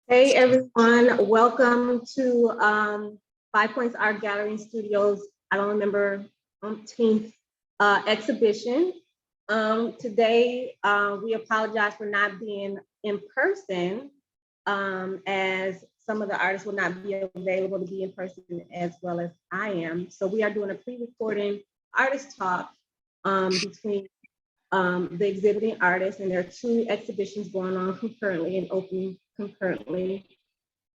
Hey everyone, welcome to 5 Points Art Gallery and Studios. I don't remember umpteenth exhibition. Today we apologize for not being in person, as some of the artists will not be available to be in person as well as I am. So we are doing a pre-recording artist talk between the exhibiting artists, and there are two exhibitions going on concurrently and opening concurrently.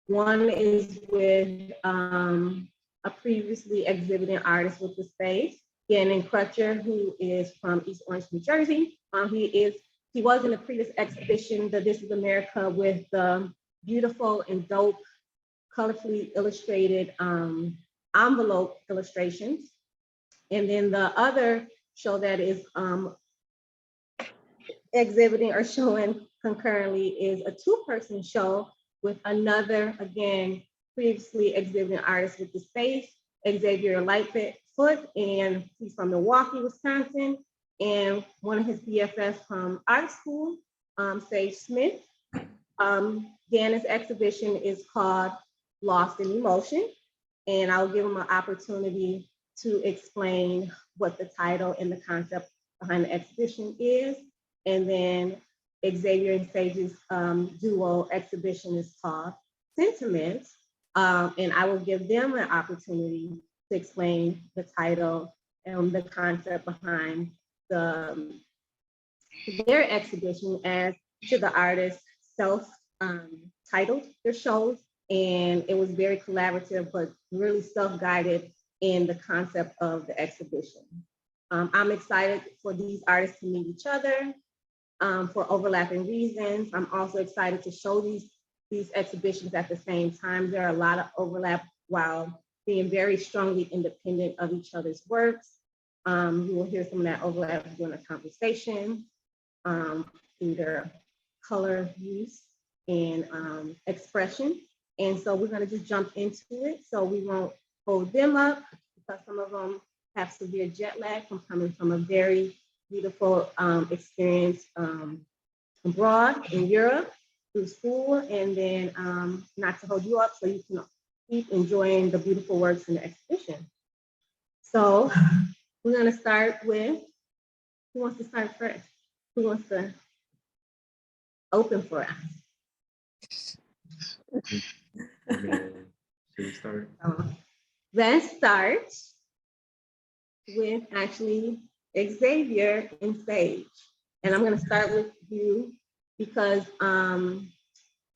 One is with a previously exhibiting artist with the space, Gannon Crutcher, who is from East Orange, New Jersey. He was in the previous exhibition, the This is America, with the beautiful and dope, colorfully illustrated envelope illustrations. And then the other show that is exhibiting or showing concurrently is a two-person show with another, again, previously exhibiting artist with the space, Xavier Lightfoot, and he's from Milwaukee, Wisconsin, and one of his BFFs from art school, Sage Smith. Gannon's exhibition is called Lost in Emotion, and I'll give him an opportunity to explain what the title and the concept behind the exhibition is. And then Xavier and Sage's duo exhibition is called Sentiments. And I will give them an opportunity to explain the title and the concept behind their exhibition, as to the artist self-titled their shows. And it was very collaborative, but really self-guided in the concept of the exhibition. I'm excited for these artists to meet each other, for overlapping reasons. I'm also excited to show these exhibitions at the same time. There are a lot of overlap while being very strongly independent of each other's works. You will hear some of that overlap during the conversation, through their color use and expression. And so we're going to just jump into it. So we won't hold them up, because some of them have severe jet lag from coming from a very beautiful experience abroad in Europe through school, and then not to hold you up, so you can keep enjoying the beautiful works in the exhibition. So we're going to start with, who wants to start first? Who wants to open for us? Should we start? Let's start with actually Xavier and Sage. And I'm going to start with you because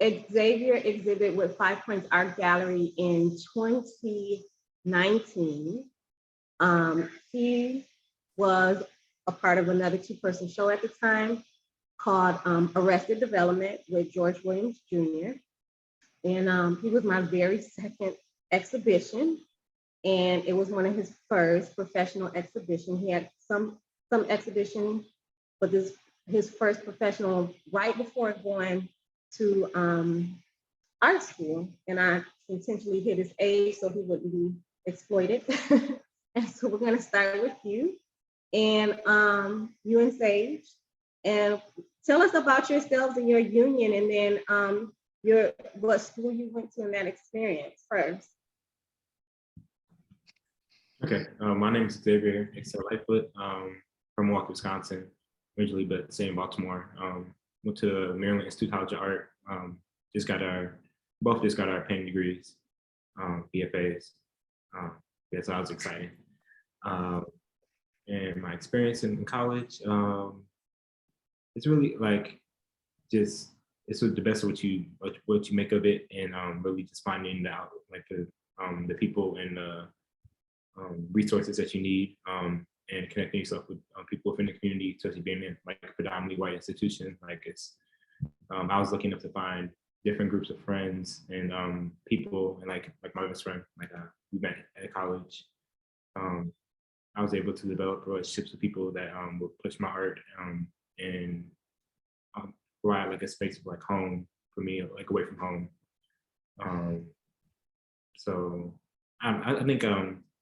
Xavier exhibited with 5 Points Art Gallery in 2019. He was a part of another two-person show at the time called Arrested Development with George Williams Jr. And he was my very second exhibition. And it was one of his first professional exhibitions. He had some exhibition, but this his first professional right before going to art school. And I intentionally hit his age so he wouldn't be exploited. And so we're going to start with you and Sage, and tell us about yourselves and your union, and then what school you went to in that experience first. Okay, my name is Xavier Lightfoot, from Milwaukee, Wisconsin, originally, but staying in Baltimore. Went to Maryland Institute College of Art. Both just got our painting degrees, BFAs. Yeah, so that was exciting. And my experience in college, it's really like just it's the best of what you make of it, and really just finding out like the people and the resources that you need, and connecting yourself with people within the community, especially being in like a predominantly white institution. Like I was lucky enough to find different groups of friends and people, and like my best friend, we met at college. I was able to develop relationships with people that would push my art, and provide like a space of like home for me, like away from home. So I think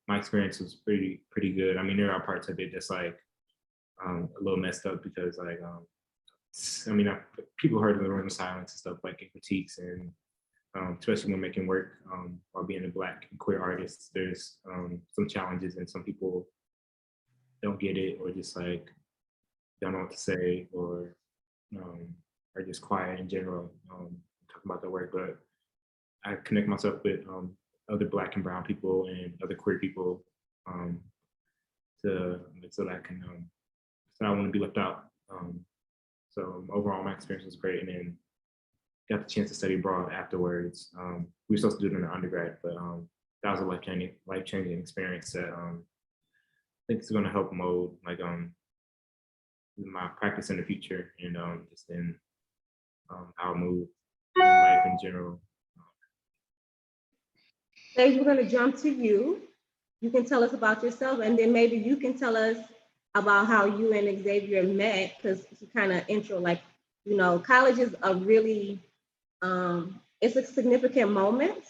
my experience was pretty good. I mean, there are parts of it that's like a little messed up because like people heard the room of silence and stuff, like in critiques, and especially when making work while being a Black and queer artist. There's some challenges, and some people don't get it, or just like don't know what to say, or are just quiet in general, talking about their work. But I connect myself with other Black and brown people and other queer people so that I can, so I want to be left out. So overall, my experience was great, and then got the chance to study abroad afterwards. We were supposed to do it in the undergrad, but that was a life-changing experience that I think is going to help mold like my practice in the future, and just in how I move in life in general. Sage, we're going to jump to you. You can tell us about yourself, and then maybe you can tell us about how you and Xavier met, because you kind of intro, like, you know, college is a really, it's a significant moment,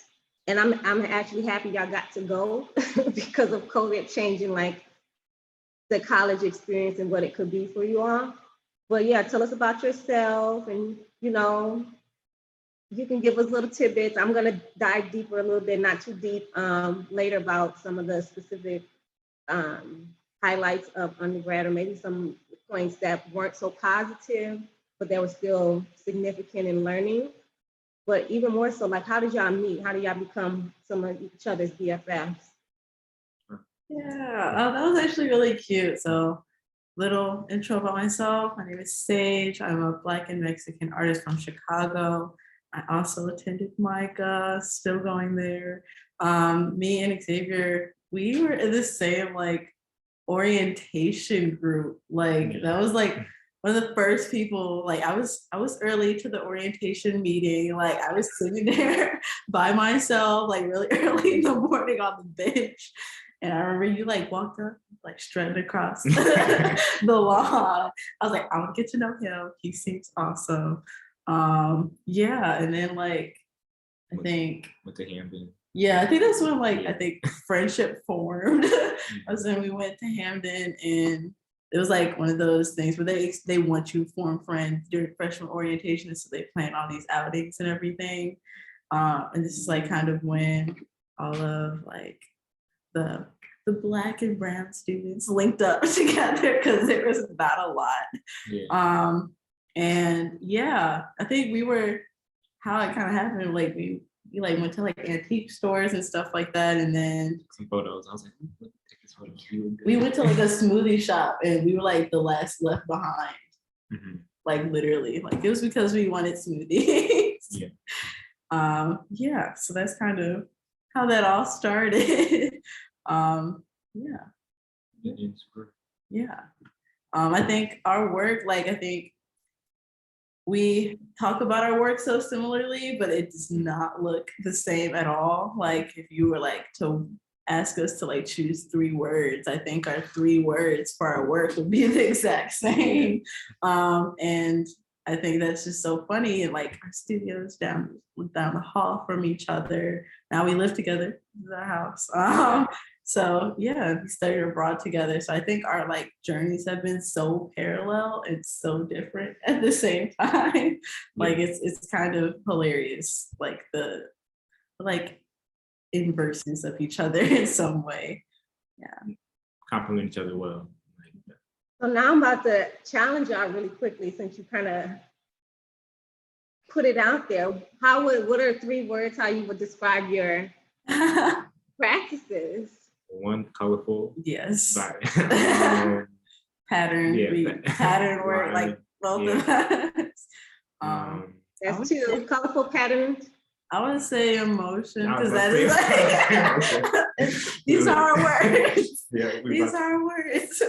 and I'm actually happy y'all got to go because of COVID changing like the college experience and what it could be for you all. But yeah, tell us about yourself, and you know, you can give us little tidbits. I'm gonna dive deeper a little bit, not too deep, later about some of the specific highlights of undergrad, or maybe some points that weren't so positive, but they were still significant in learning. But even more so, like, how did y'all meet? How did y'all become some of each other's BFFs? Yeah, that was actually really cute. So, little intro about myself. My name is Sage. I'm a Black and Mexican artist from Chicago. I also attended MICA, still going there. Me and Xavier, we were in the same like orientation group. Like that was like one of the first people. Like I was early to the orientation meeting. Like I was sitting there by myself, like really early in the morning on the bench. And I remember you like walked up, like strutting across the lawn. I was like, I want to get to know him. He seems awesome. Yeah, and then like I think went to Hamden. Yeah, I think that's when like I think friendship formed. Was when we went to Hamden, and it was like one of those things where they want you to form friends during freshman orientation, so they plan all these outings and everything. And this is like kind of when all of like the Black and brown students linked up together, because there was not a lot. Yeah. And yeah, I think we were, how it kind of happened, like we like went to like antique stores and stuff like that, and then some photos. I was like, look, take this photo. We went to like a smoothie shop, and we were like the last left behind. Mm-hmm. Like literally, like it was because we wanted smoothies. Yeah. Yeah, so that's kind of how that all started. Yeah. Yeah. I think our work, like I think we talk about our work so similarly, but it does not look the same at all. Like if you were like to ask us to like choose 3 words, I think our 3 words for our work would be the exact same. And I think that's just so funny. And like our studio's down the hall from each other. Now we live together. This is our house. So yeah, we studied abroad together. So I think our like journeys have been so parallel and so different at the same time. Like it's kind of hilarious, like the like inverses of each other in some way. Yeah. Complement each other well. So now I'm about to challenge y'all really quickly, since you kind of put it out there. What are 3 words how you would describe your practices? 1, colorful. Yes. Pattern. Pattern work, like both of us. That's 2, colorful patterns. I would say emotion, because that is like, these are our words. Yeah, these are our words.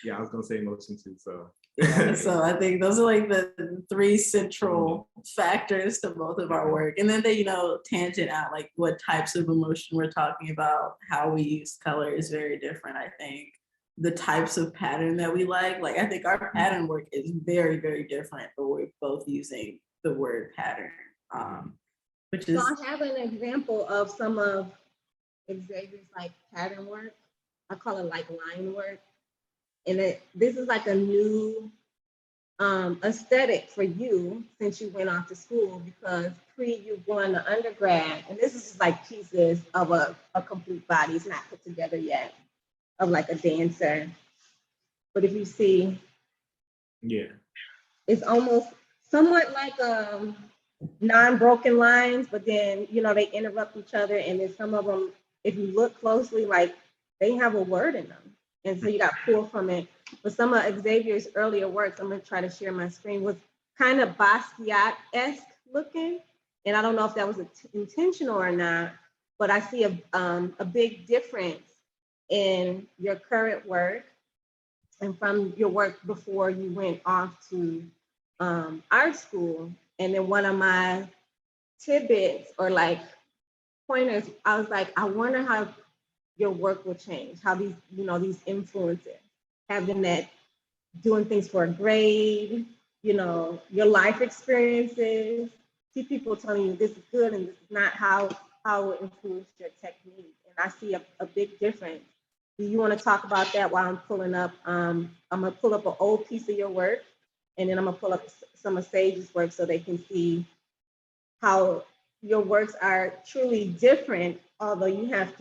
Yeah, I was gonna say emotion too. So yeah, so I think those are like the 3 central factors to both of our work, and then they, tangent out like what types of emotion we're talking about. How we use color is very different. I think the types of pattern that we like I think our pattern work is very, very different, but we're both using the word pattern. Which is, so I have an example of some of Xavier's like pattern work. I call it like line work. And this is like a new aesthetic for you since you went off to school, because you going to undergrad, and this is just like pieces of a complete body. It's not put together yet, of like a dancer. But if you see, Yeah. it's almost somewhat like non-broken lines, but then, they interrupt each other. And then some of them, if you look closely, like they have a word in them. And so you got pulled from it. But some of Xavier's earlier works, I'm going to try to share my screen, was kind of Basquiat-esque looking. And I don't know if that was intentional or not, but I see a big difference in your current work and from your work before you went off to art school. And then one of my tidbits or like pointers, I was like, I wonder how your work will change, how these influences, having that, doing things for a grade, your life experiences, see people telling you this is good and this is not, how it influenced your technique. And I see a big difference. Do you want to talk about that while I'm pulling up? I'm gonna pull up an old piece of your work, and then I'm gonna pull up some of Sage's work so they can see how your works are truly different, although you have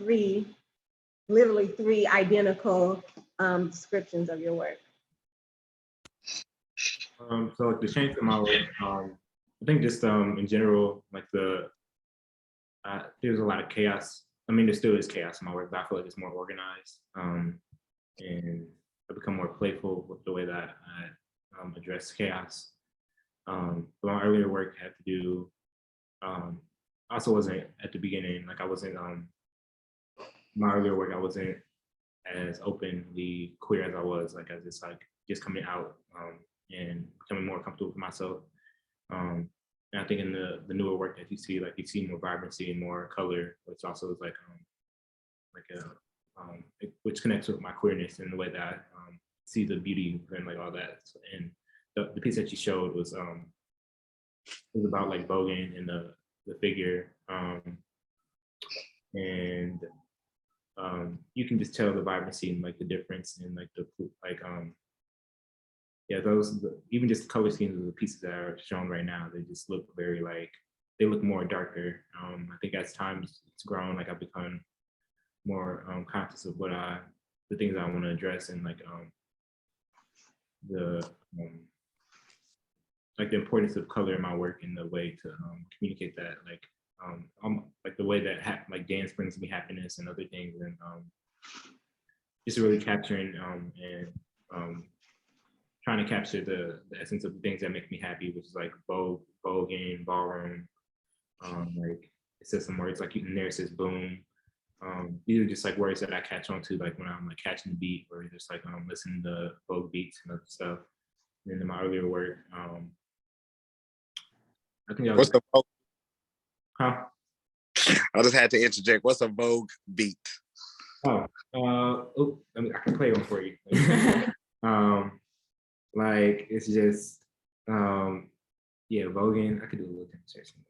literally three identical descriptions of your work. So like the change in my work, I think just in general, like there's a lot of chaos. I mean, there still is chaos in my work, but I feel like it's more organized. And I become more playful with the way that I address chaos. But my earlier work had to do, also wasn't at the beginning, like I wasn't, my earlier work, I wasn't as openly queer as I was, like as it's like just coming out and becoming more comfortable with myself. And I think in the newer work that you see more vibrancy and more color, which also is which connects with my queerness in the way that I see the beauty and like all that. And the piece that you showed was about like voguing and the figure, and you can just tell the vibrancy and like the difference in like even just the color schemes of the pieces that are shown right now, they just look very they look more darker. I think as time it's grown, like I've become more conscious of the things I want to address, and like the importance of color in my work and the way to communicate that, like the way that like dance brings me happiness and other things, and just really capturing and trying to capture the essence of the things that make me happy, which is like voguing, ballroom. Like it says some words like in there it says boom. These are just like words that I catch on to, like when I'm like catching the beat, or just like listening to Vogue beats and other stuff. And then in my earlier work, I think what's the Vogue? Huh? I just had to interject. What's a Vogue beat? I mean, I can play one for you. Like it's just yeah, voguing. I could do a little demonstration.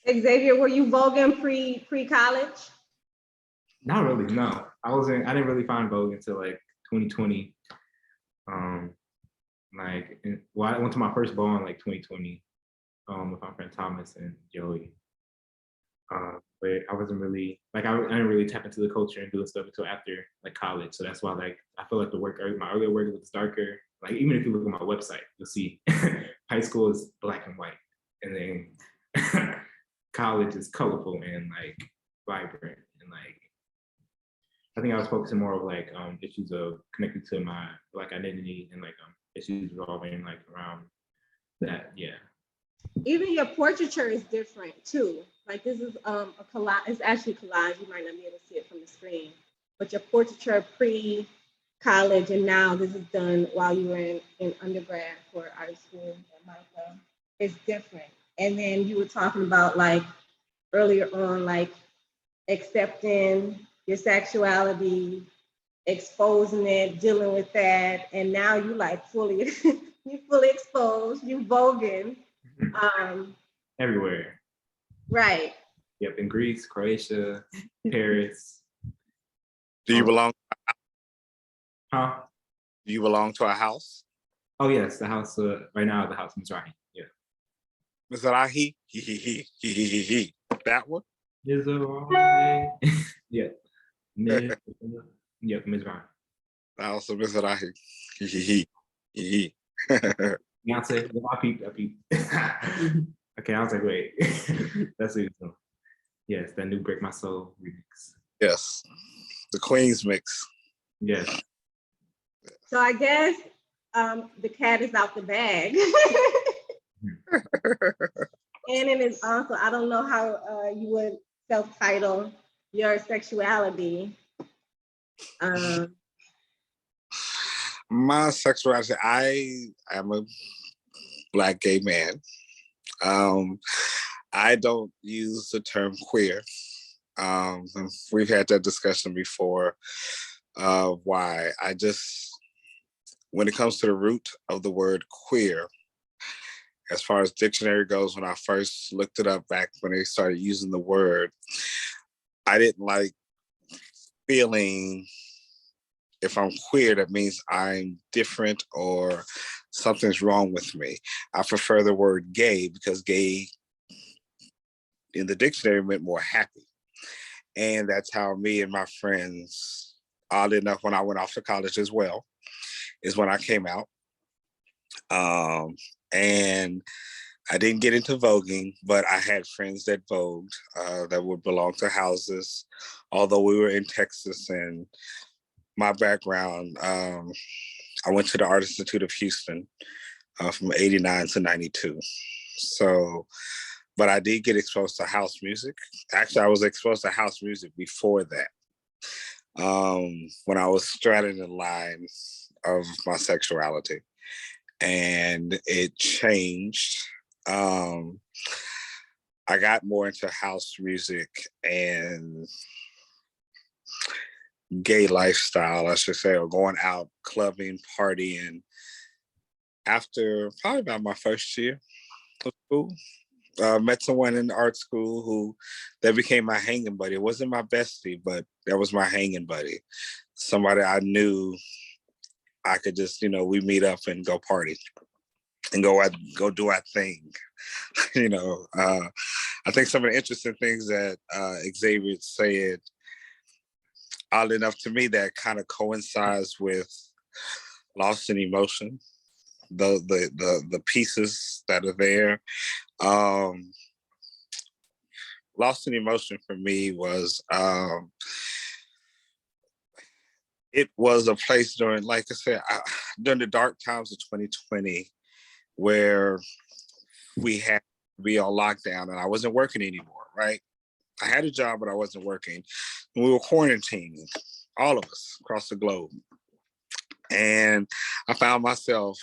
Xavier, were you voguing pre-college? Not really, no. I didn't really find Vogue until like 2020. I went to my first ball in like 2020 with my friend Thomas and Joey. But I wasn't really I didn't really tap into the culture and do stuff until after like college. So that's why like I feel like my earlier work looks darker. Like even if you look at my website, you'll see high school is black and white, and then college is colorful and like vibrant, and like I think I was focusing more of like issues of connected to my like identity, and like issues revolving like around that. Yeah. Even your portraiture is different too. Like this is a collage. It's actually collage. You might not be able to see it from the screen, but your portraiture pre-college and now this is done while you were in undergrad for art school at Micah. It's different. And then you were talking about like earlier on, like accepting your sexuality, exposing it, dealing with that, and now you like fully, you fully exposed, you voguing. Everywhere. Right. Yep, in Greece, Croatia, Paris. Do you belong? Huh? Do you belong to a house? Oh yes, the house. Right now, the house in Mizrahi. Yeah. Mizrahi. That one. Mizrahi. Yeah. Yep, Mizrahi. The house of Mizrahi. Beyonce, I peeped. Okay, I was like, wait, that's it. Yes, that new Break My Soul remix. Yes, the Queen's mix. Yes. So I guess the cat is out the bag. And it is also, I don't know how you would self-title your sexuality. My sexuality, I am a Black gay man. I don't use the term queer. We've had that discussion before. Why? When it comes to the root of the word queer, as far as dictionary goes, when I first looked it up back when they started using the word, I didn't like feeling if I'm queer, that means I'm different or something's wrong with me. I prefer the word gay because gay in the dictionary meant more happy. And that's how me and my friends, oddly enough, when I went off to college as well, is when I came out. And I didn't get into voguing, but I had friends that vogued that would belong to houses, although we were in Texas. And my background, I went to the Art Institute of Houston from 89 to 92. So, but I did get exposed to house music. Actually, I was exposed to house music before that. When I was straddling the line of my sexuality, and it changed. I got more into house music and gay lifestyle, I should say, or going out clubbing, partying after probably about my first year of school. Met someone in art school who that became my hanging buddy. It wasn't my bestie, but that was my hanging buddy. Somebody I knew I could just, we meet up and go party and go do our thing. I think some of the interesting things that Xavier said, oddly enough to me, that kind of coincides with Lost in Emotion, the pieces that are there. Lost in Emotion for me was it was a place during, like I said, during the dark times of 2020, where we had to be on lockdown and I wasn't working anymore, right? I had a job, but I wasn't working. And we were quarantining, all of us across the globe. And I found myself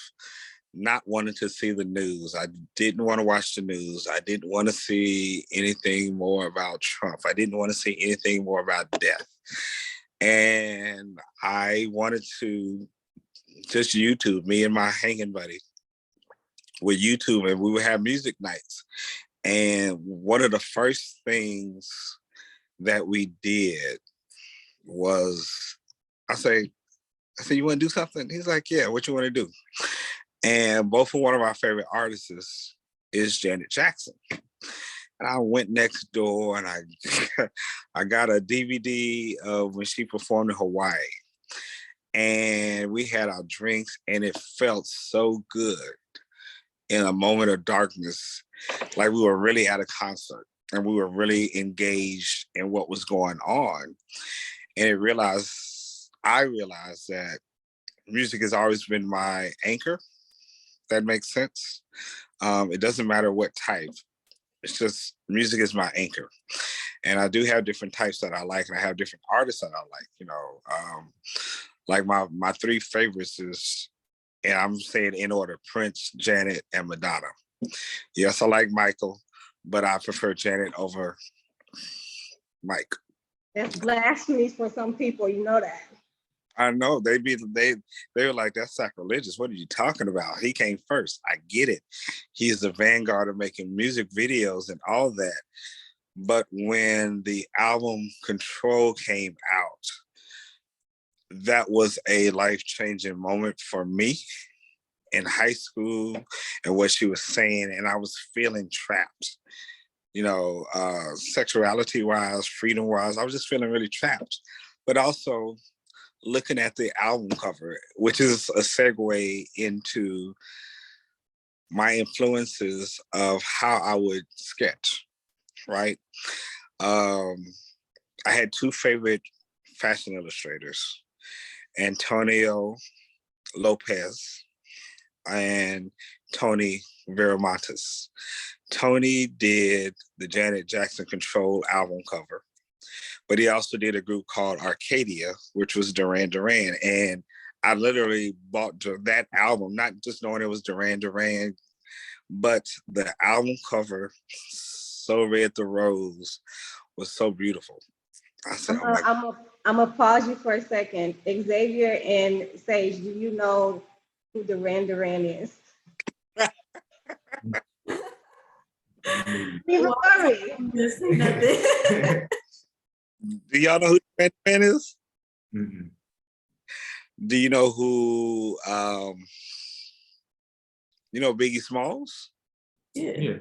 not wanting to see the news. I didn't want to watch the news. I didn't want to see anything more about Trump. I didn't want to see anything more about death. And I wanted to just YouTube, me and my hanging buddy with YouTube, and we would have music nights. And one of the first things that we did was, I said, you want to do something? He's like, yeah, what you want to do? And both of one of our favorite artists is Janet Jackson. And I went next door and I got a DVD of when she performed in Hawaii. And we had our drinks and it felt so good in a moment of darkness, like we were really at a concert and we were really engaged in what was going on. And I realized that music has always been my anchor. That makes sense. It doesn't matter what type. It's just music is my anchor. And I do have different types that I like, and I have different artists that I like, like my three favorites is, and I'm saying in order, Prince, Janet, and Madonna. Yes, I like Michael, but I prefer Janet over Mike. That's blasphemy for some people, you know that. I know they were like, that's sacrilegious. What are you talking about? He came first. I get it. He's the vanguard of making music videos and all that. But when the album Control came out, that was a life-changing moment for me in high school and what she was saying. And I was feeling trapped, you know, sexuality wise, freedom wise. I was just feeling really trapped. But also looking at the album cover, which is a segue into my influences of how I would sketch, right? I had two favorite fashion illustrators, Antonio Lopez and Tony Veramantas. Tony did the Janet Jackson Control album cover, but he also did a group called Arcadia, which was Duran Duran. And I literally bought that album, not just knowing it was Duran Duran, but the album cover, So Red the Rose, was so beautiful. I said, oh my God. I'm gonna pause you for a second. Xavier and Sage, do you know who Duran Duran is? Neither worry. Just say nothing. Do y'all know who Duran Duran is? Mm-mm. Do you know who, you know Biggie Smalls? Yeah.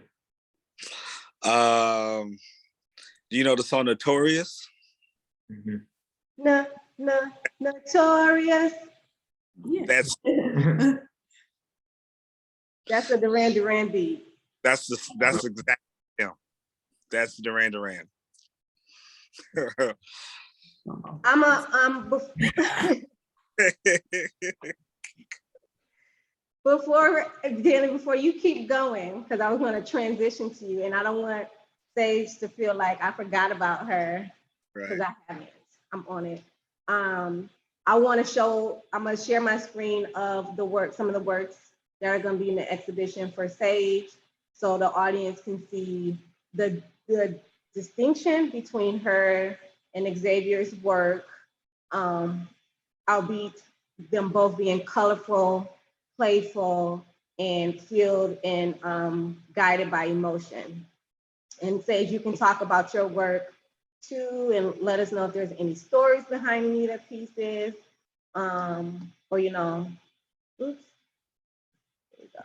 Yeah. Do you know the song Notorious? Mm-hmm. Notorious. Yeah. That's That's a Duran Duran beat. that's exactly him. That's Duran Duran. Before you keep going, because I was going to transition to you, and I don't want Sage to feel like I forgot about her, because Right. I haven't. I'm on it. I'm going to share my screen of some of the works that are going to be in the exhibition for Sage, so the audience can see the distinction between her and Xavier's work, albeit them both being colorful, playful, and fueled and guided by emotion. And Sage, you can talk about your work too, and let us know if there's any stories behind any of the pieces, or oops, there you go.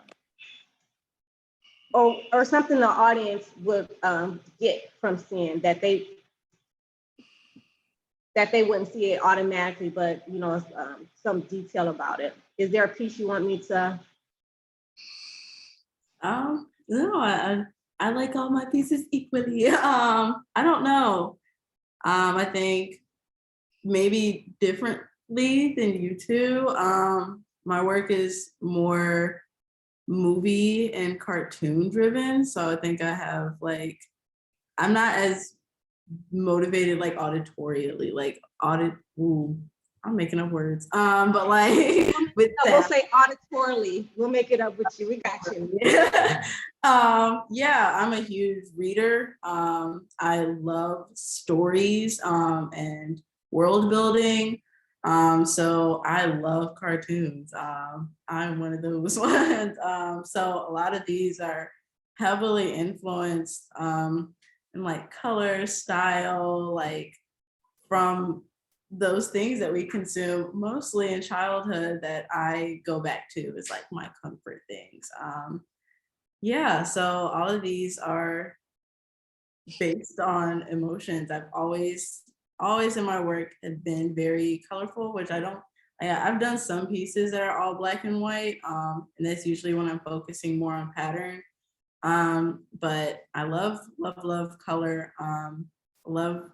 Or something the audience would get from seeing that they wouldn't see it automatically, but some detail about it. Is there a piece you want me to? No, I like all my pieces equally. I don't know. I think maybe differently than you two. My work is more movie and cartoon driven. So I think I have I'm not as motivated auditorially, I'm making up words. But with that. We'll say auditorily. We'll make it up with you. We got you. Yeah, I'm a huge reader. I love stories and world building. So I love cartoons. I'm one of those ones. So a lot of these are heavily influenced in color, style, from those things that we consume mostly in childhood that I go back to as my comfort things. Yeah, so all of these are based on emotions. I've always in my work have been very colorful, which I've done some pieces that are all black and white, and that's usually when I'm focusing more on pattern. But I love color. Love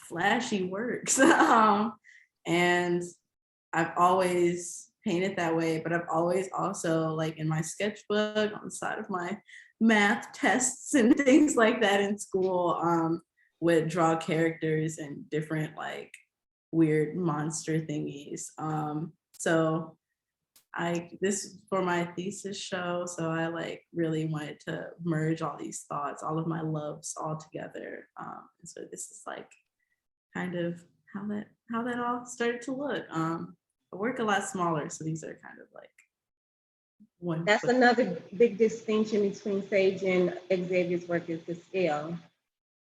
flashy works. And I've always painted that way, but I've always also in my sketchbook on the side of my math tests and things like that in school, would draw characters and different weird monster thingies. So this for my thesis show, so I really wanted to merge all these thoughts, all of my loves all together. And so this is kind of how that all started to look. I work a lot smaller, so these are kind of like one. That's another big distinction between Sage and Xavier's work is the scale.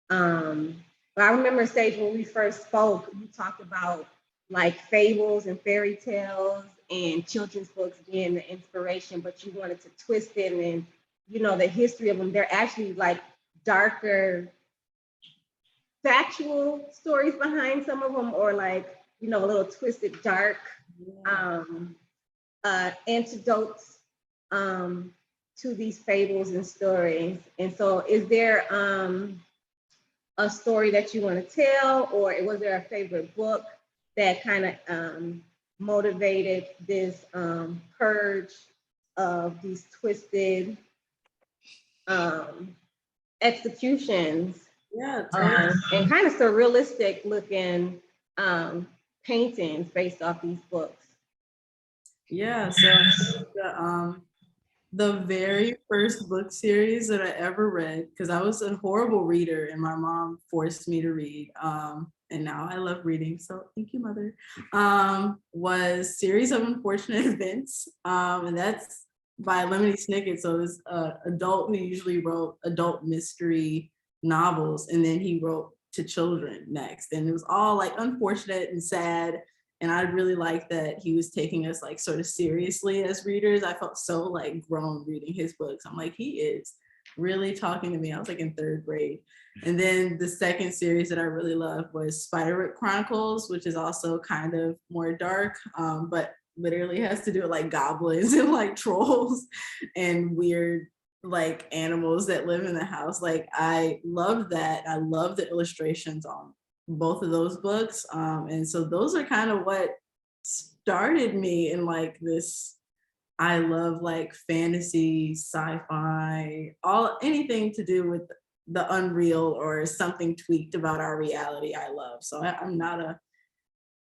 But I remember, Sage, when we first spoke, you talked about like fables and fairy tales and children's books being the inspiration, but you wanted to twist it and, you know, the history of them. They're actually like darker factual stories behind some of them, or like, you know, a little twisted dark antidotes to these fables and stories. And so is there a story that you want to tell, or was there a favorite book that kind of motivated this purge of these twisted executions? Yeah, And kind of surrealistic looking paintings based off these books. yeah. So the very first book series that I ever read, because I was a horrible reader and my mom forced me to read, and now I love reading, so thank you, Mother, was Series of Unfortunate Events, and that's by Lemony Snicket. So it's an adult who usually wrote adult mystery novels, and then he wrote to children next, and it was all like unfortunate and sad. And I really liked that he was taking us like sort of seriously as readers. I felt so like grown reading his books. I'm like, he is really talking to me. I was like in 3rd grade. And then the second series that I really loved was Spiderwick Chronicles, which is also kind of more dark, but literally has to do with like goblins and like trolls and weird like animals that live in the house. Like I love that. I love the illustrations on both of those books. And so those are kind of what started me in like this, I love like fantasy, sci-fi, anything to do with the unreal or something tweaked about our reality I love. So I'm not a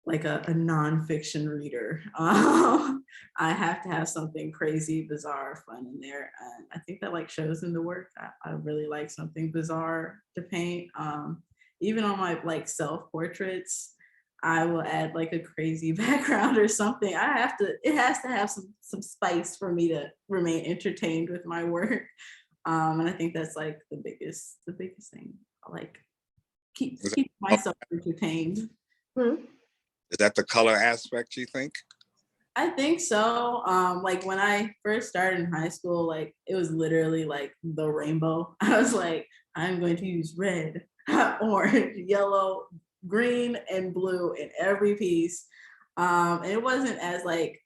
nonfiction reader. I have to have something crazy, bizarre, fun in there. And I think that like shows in the work. I really like something bizarre to paint. Even on my like self-portraits, I will add like a crazy background or something. It has to have some spice for me to remain entertained with my work. And I think that's like the biggest thing. I like keep myself entertained. Is that the color aspect, you think? I think so. Like when I first started in high school, like it was literally like the rainbow. I was like, I'm going to use red, orange, yellow, green, and blue in every piece. And it wasn't as like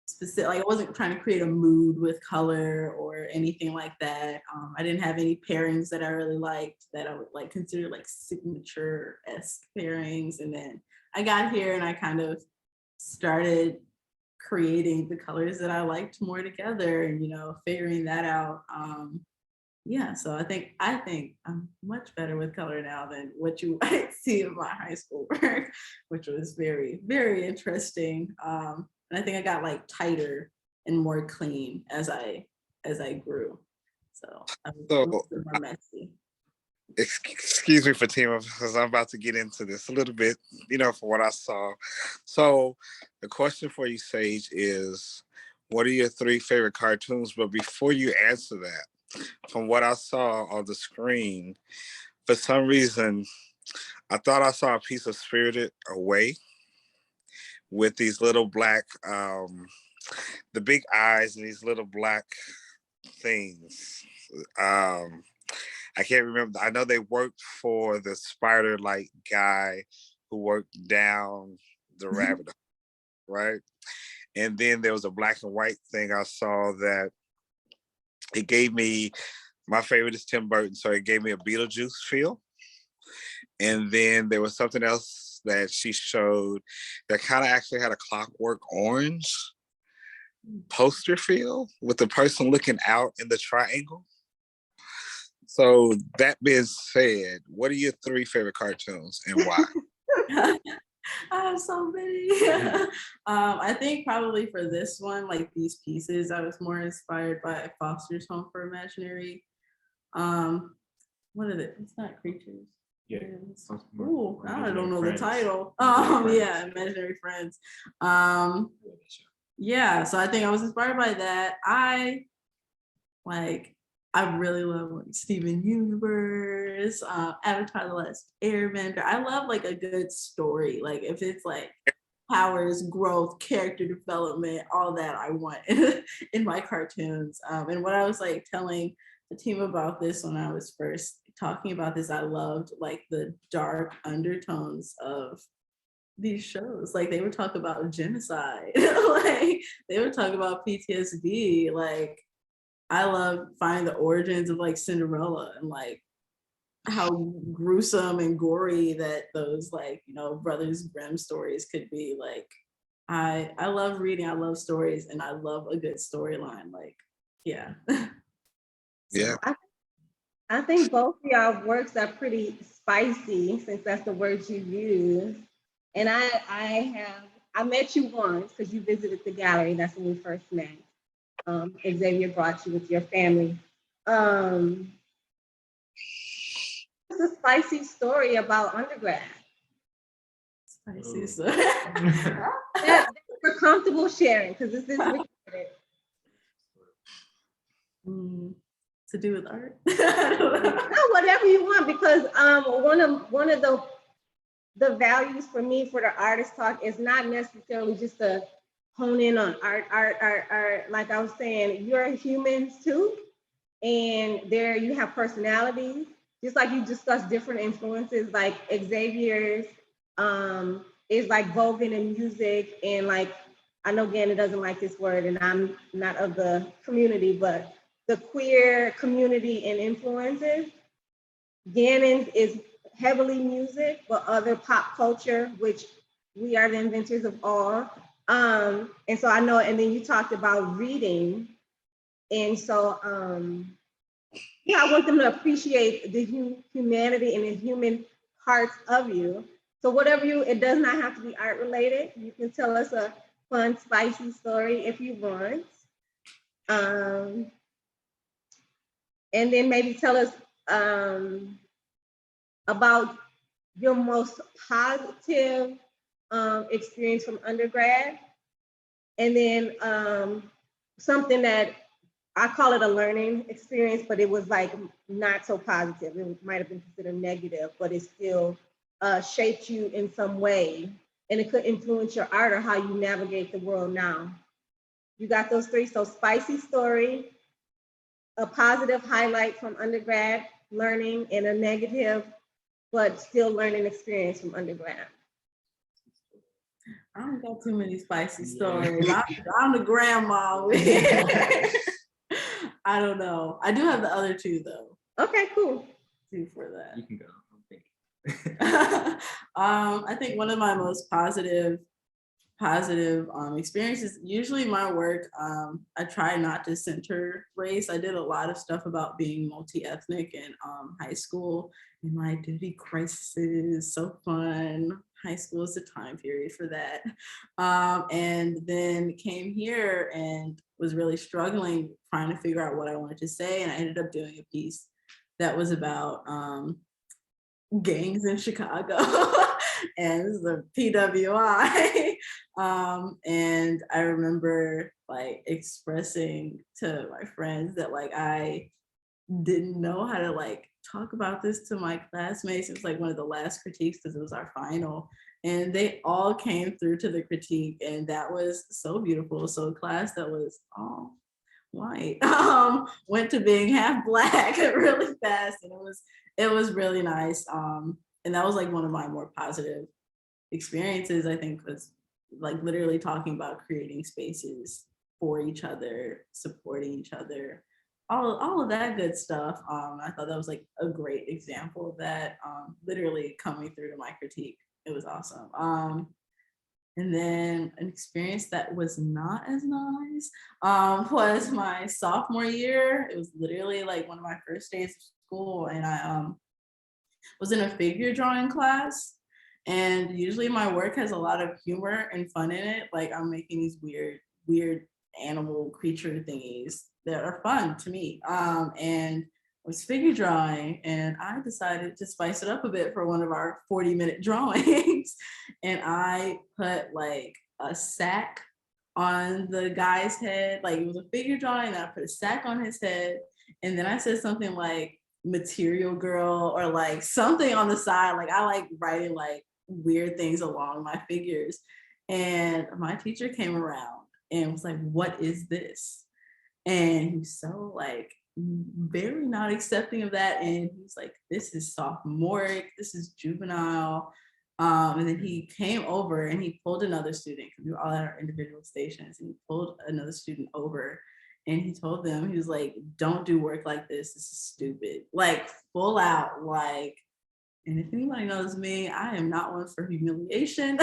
specific, like I wasn't trying to create a mood with color or anything like that. I didn't have any pairings that I really liked that I would like consider like signature-esque pairings. And then I got here and I kind of started creating the colors that I liked more together and, you know, figuring that out. Yeah, so I think I'm much better with color now than what you might see in my high school work, which was very, very interesting. And I think I got like tighter and more clean as I grew. So I was a little bit more messy. Excuse me, Fatima, because I'm about to get into this a little bit, you know, for what I saw. So the question for you, Sage, is what are your 3 favorite cartoons? But before you answer that, from what I saw on the screen, for some reason, I thought I saw a piece of Spirited Away with these little black, the big eyes and these little black things. I can't remember. I know they worked for the Spider-like guy who worked down the rabbit hole, right? And then there was a black and white thing I saw that it gave me, my favorite is Tim Burton, so it gave me a Beetlejuice feel. And then there was something else that she showed that kind of actually had a Clockwork Orange poster feel with the person looking out in the triangle. So that being said, what are your 3 favorite cartoons and why? I have so many. I think probably for this one, like these pieces, I was more inspired by Foster's Home for Imaginary. What are they? It's not creatures. Yeah. Ooh, I Imaginary don't know Friends. the title. Imaginary Yeah, Imaginary Friends. Yeah, so I think I was inspired by that. I really love like Steven Universe, Avatar: The Last Airbender. I love like a good story. Like if it's like powers, growth, character development, all that I want in my cartoons. And what I was like telling the team about this when I was first talking about this, I loved like the dark undertones of these shows. Like they would talk about genocide, like they would talk about PTSD. Like I love finding the origins of like Cinderella and like how gruesome and gory that those like, you know, Brothers Grimm stories could be. Like I love reading, I love stories, and I love a good storyline. Like, yeah. Yeah. I think both of y'all works are pretty spicy, since that's the word you use. And I met you once because you visited the gallery. That's when we first met. Xavier brought you with your family. It's a spicy story about undergrad. Spicy. So. That we're comfortable sharing because this is recorded. To do with art? No, whatever you want, because one of the values for me for the artist talk is not necessarily just to hone in on art. Like I was saying, you're humans too, and there you have personalities. Just like you discussed different influences, like Xavier's is like voguing in music, and like I know Gannon doesn't like this word, and I'm not of the community, but the queer community and influences. Gannon's is heavily music, but other pop culture, which we are the inventors of all. And so I know, and then you talked about reading. And so, yeah, I want them to appreciate the humanity and the human parts of you. So whatever it does not have to be art related. You can tell us a fun, spicy story if you want. And then maybe tell us about your most positive experience from undergrad. And then something that I call it a learning experience, but it was like not so positive. It might have been considered negative, but it still shaped you in some way. And it could influence your art or how you navigate the world now. You got those three. So spicy story, a positive highlight from undergrad learning, and a negative but still learning experience from undergrad. I don't got too many spicy stories. I'm the grandma. I don't know. I do have the other two though. Okay, cool. Two for that. You can go. I'm thinking. I think one of my most positive experiences, usually my work, I try not to center race. I did a lot of stuff about being multi-ethnic in high school, and my identity crisis, so fun. High school is a time period for that. And then came here and was really struggling trying to figure out what I wanted to say. And I ended up doing a piece that was about gangs in Chicago. And this is a PWI. And I remember like expressing to my friends that like I didn't know how to like talk about this to my classmates. It was like one of the last critiques because it was our final, and they all came through to the critique, and that was so beautiful. So a class that was all white went to being half Black really fast, and it was really nice. And that was like one of my more positive experiences, I think, was like literally talking about creating spaces for each other, supporting each other, all of that good stuff. I thought that was like a great example of that, literally coming through to my critique. It was awesome. And then an experience that was not as nice was my sophomore year. It was literally like one of my first days of school, and I was in a figure drawing class. And usually my work has a lot of humor and fun in it. Like I'm making these weird animal creature thingies that are fun to me. And was figure drawing, and I decided to spice it up a bit for one of our 40-minute drawings. And I put like a sack on the guy's head, like it was a figure drawing, and I put a sack on his head. And then I said something like material girl or like something on the side. Like I like writing like weird things along my figures. And my teacher came around and was like, what is this? And he's so like very not accepting of that. And he's like, this is sophomoric, this is juvenile. And then he came over and he pulled another student, because we were all at our individual stations, and he pulled another student over and he told them, he was like, don't do work like this is stupid, like full out, like. And if anybody knows me, I am not one for humiliation.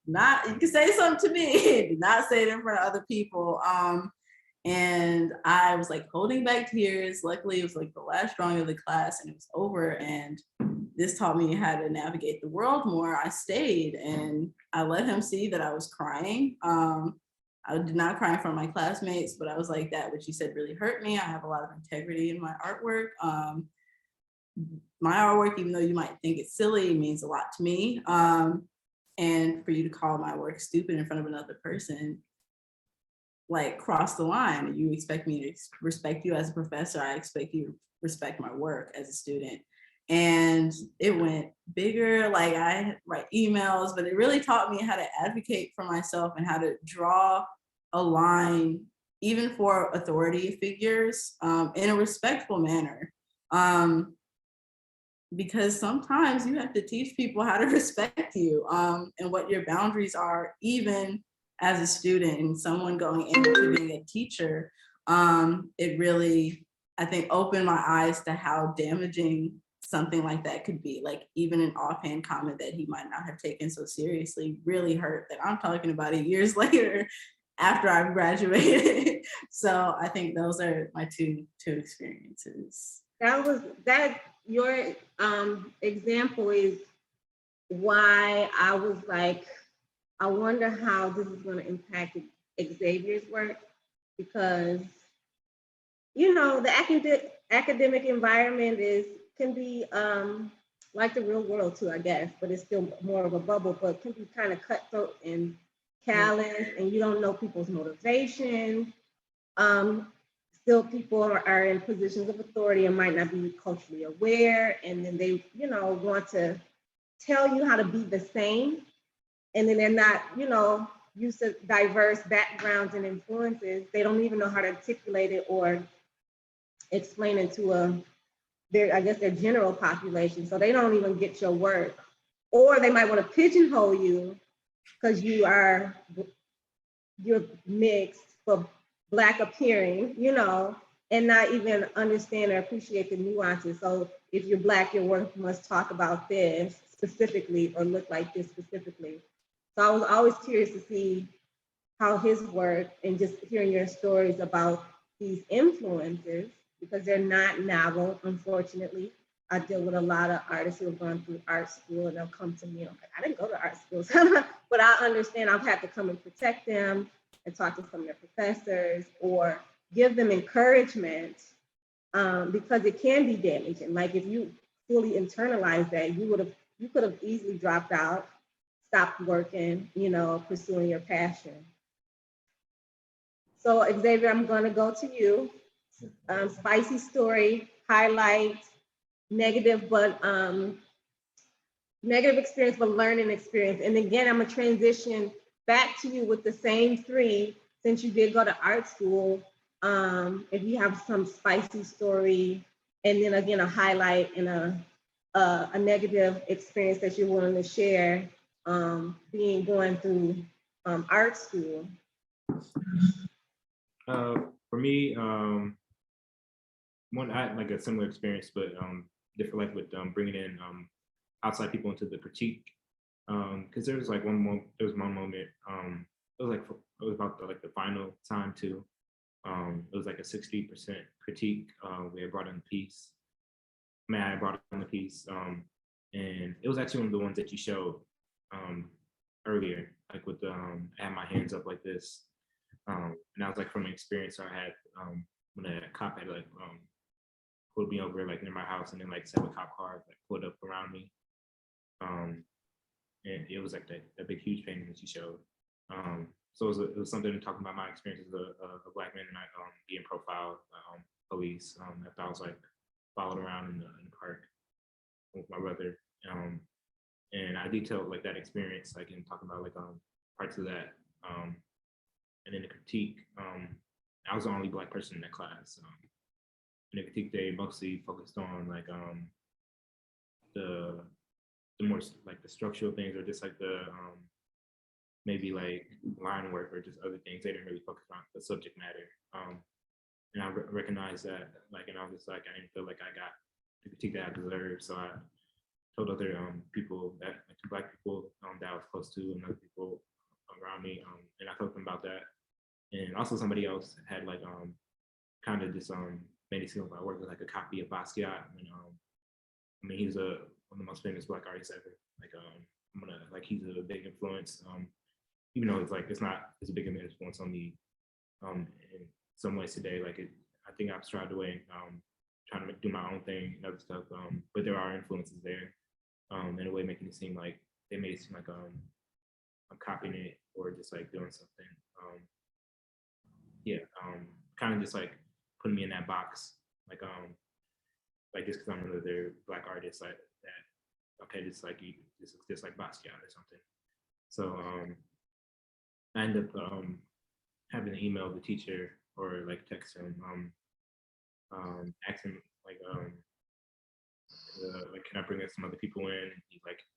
Not, you can say something to me, do not say it in front of other people. And I was like holding back tears. Luckily, it was like the last drawing of the class and it was over. And this taught me how to navigate the world more. I stayed and I let him see that I was crying. I did not cry in front of my classmates, but I was like, that what you said really hurt me. I have a lot of integrity in my artwork. My artwork, even though you might think it's silly, means a lot to me. And for you to call my work stupid in front of another person, like cross the line. You expect me to respect you as a professor. I expect you to respect my work as a student. And it went bigger. Like I write emails, but it really taught me how to advocate for myself and how to draw a line, even for authority figures, in a respectful manner. Because sometimes you have to teach people how to respect you, and what your boundaries are, even as a student and someone going into being a teacher. It really, I think, opened my eyes to how damaging something like that could be. Like even an offhand comment that he might not have taken so seriously really hurt, that I'm talking about it years later after I've graduated. So I think those are my two experiences. Your example is why I was like, I wonder how this is going to impact Xavier's work, because the academic environment can be like the real world too, I guess, but it's still more of a bubble, but can be kind of cutthroat and callous, and you don't know people's motivation. Still people are in positions of authority and might not be culturally aware, and then they want to tell you how to be the same, and then they're not used to diverse backgrounds and influences. They don't even know how to articulate it or explain it to their general population, so they don't even get your work. Or they might want to pigeonhole you because you're mixed but Black appearing, and not even understand or appreciate the nuances. So if you're Black, your work must talk about this specifically or look like this specifically. So I was always curious to see how his work, and just hearing your stories about these influences, because they're not novel, unfortunately. I deal with a lot of artists who have gone through art school, and they'll come to me and I'm like, I didn't go to art school, but I understand I've had to come and protect them and talk to some of their professors or give them encouragement, because it can be damaging. Like if you fully internalize that, you could have easily dropped out, stopped working, pursuing your passion. So Xavier, I'm going to go to you. Spicy story, highlight negative experience, but learning experience. And again, I'm gonna transition back to you with the same three, since you did go to art school. If you have some spicy story, and then again, a highlight and a negative experience that you're willing to share, going through art school. For me, I had like a similar experience, but different, like with bringing in outside people into the critique. Because there was like one moment. It was about the final time too. It was like a 60% critique. We had brought in the piece. I brought in the piece, and it was actually one of the ones that you showed earlier, like with the I had my hands up like this, and that was like from an experience I had when a cop had pulled me over like near my house, and then like 7 cop cars like pulled up around me. And it was like that big huge painting that she showed. So it was something to talk about my experience as a Black man and I being profiled police after I was like followed around in the park with my brother. And I detailed like that experience, like in talking about like parts of that. And then the critique, I was the only Black person in that class. In the critique, they mostly focused on like the more like the structural things, or just like the maybe like line work or just other things. They didn't really focus on the subject matter. And I recognized that, like, and I was just like, I didn't feel like I got the critique that I deserved. So I told other people that, like, Black people that I was close to, and other people around me, and I told them about that. And also somebody else had like kind of just made it seem like my work was like a copy of Basquiat. And I mean, he's one of the most famous Black artists ever. Like, he's a big influence. Even though it's not as a big of an influence on me in some ways today. I think I've strived away trying to do my own thing and other stuff. But there are influences there, in a way making it seem like they made it seem like I'm copying it or just like doing something. Kind of just like putting me in that box, like just because I'm another Black artist, like that. Okay, just like you, just like Basquiat or something. So I ended up having to email the teacher or like text him, ask him like can I bring in some other people in? And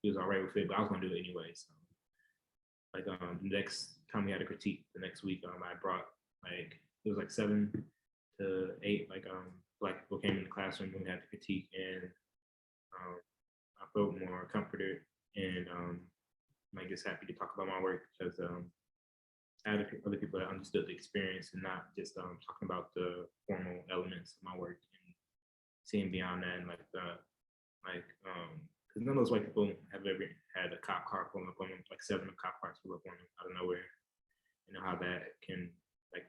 he was all right with it, but I was gonna do it anyway. So the next time we had a critique, the next week, I brought it was 7 to 8 Black people came in the classroom and we had the critique, and I felt more comforted and just happy to talk about my work because I had other people that understood the experience and not just talking about the formal elements of my work and seeing beyond that, and because none of those white people have ever had a cop car pull up on them, 7 cop cars pull up on them out of nowhere. You know how that can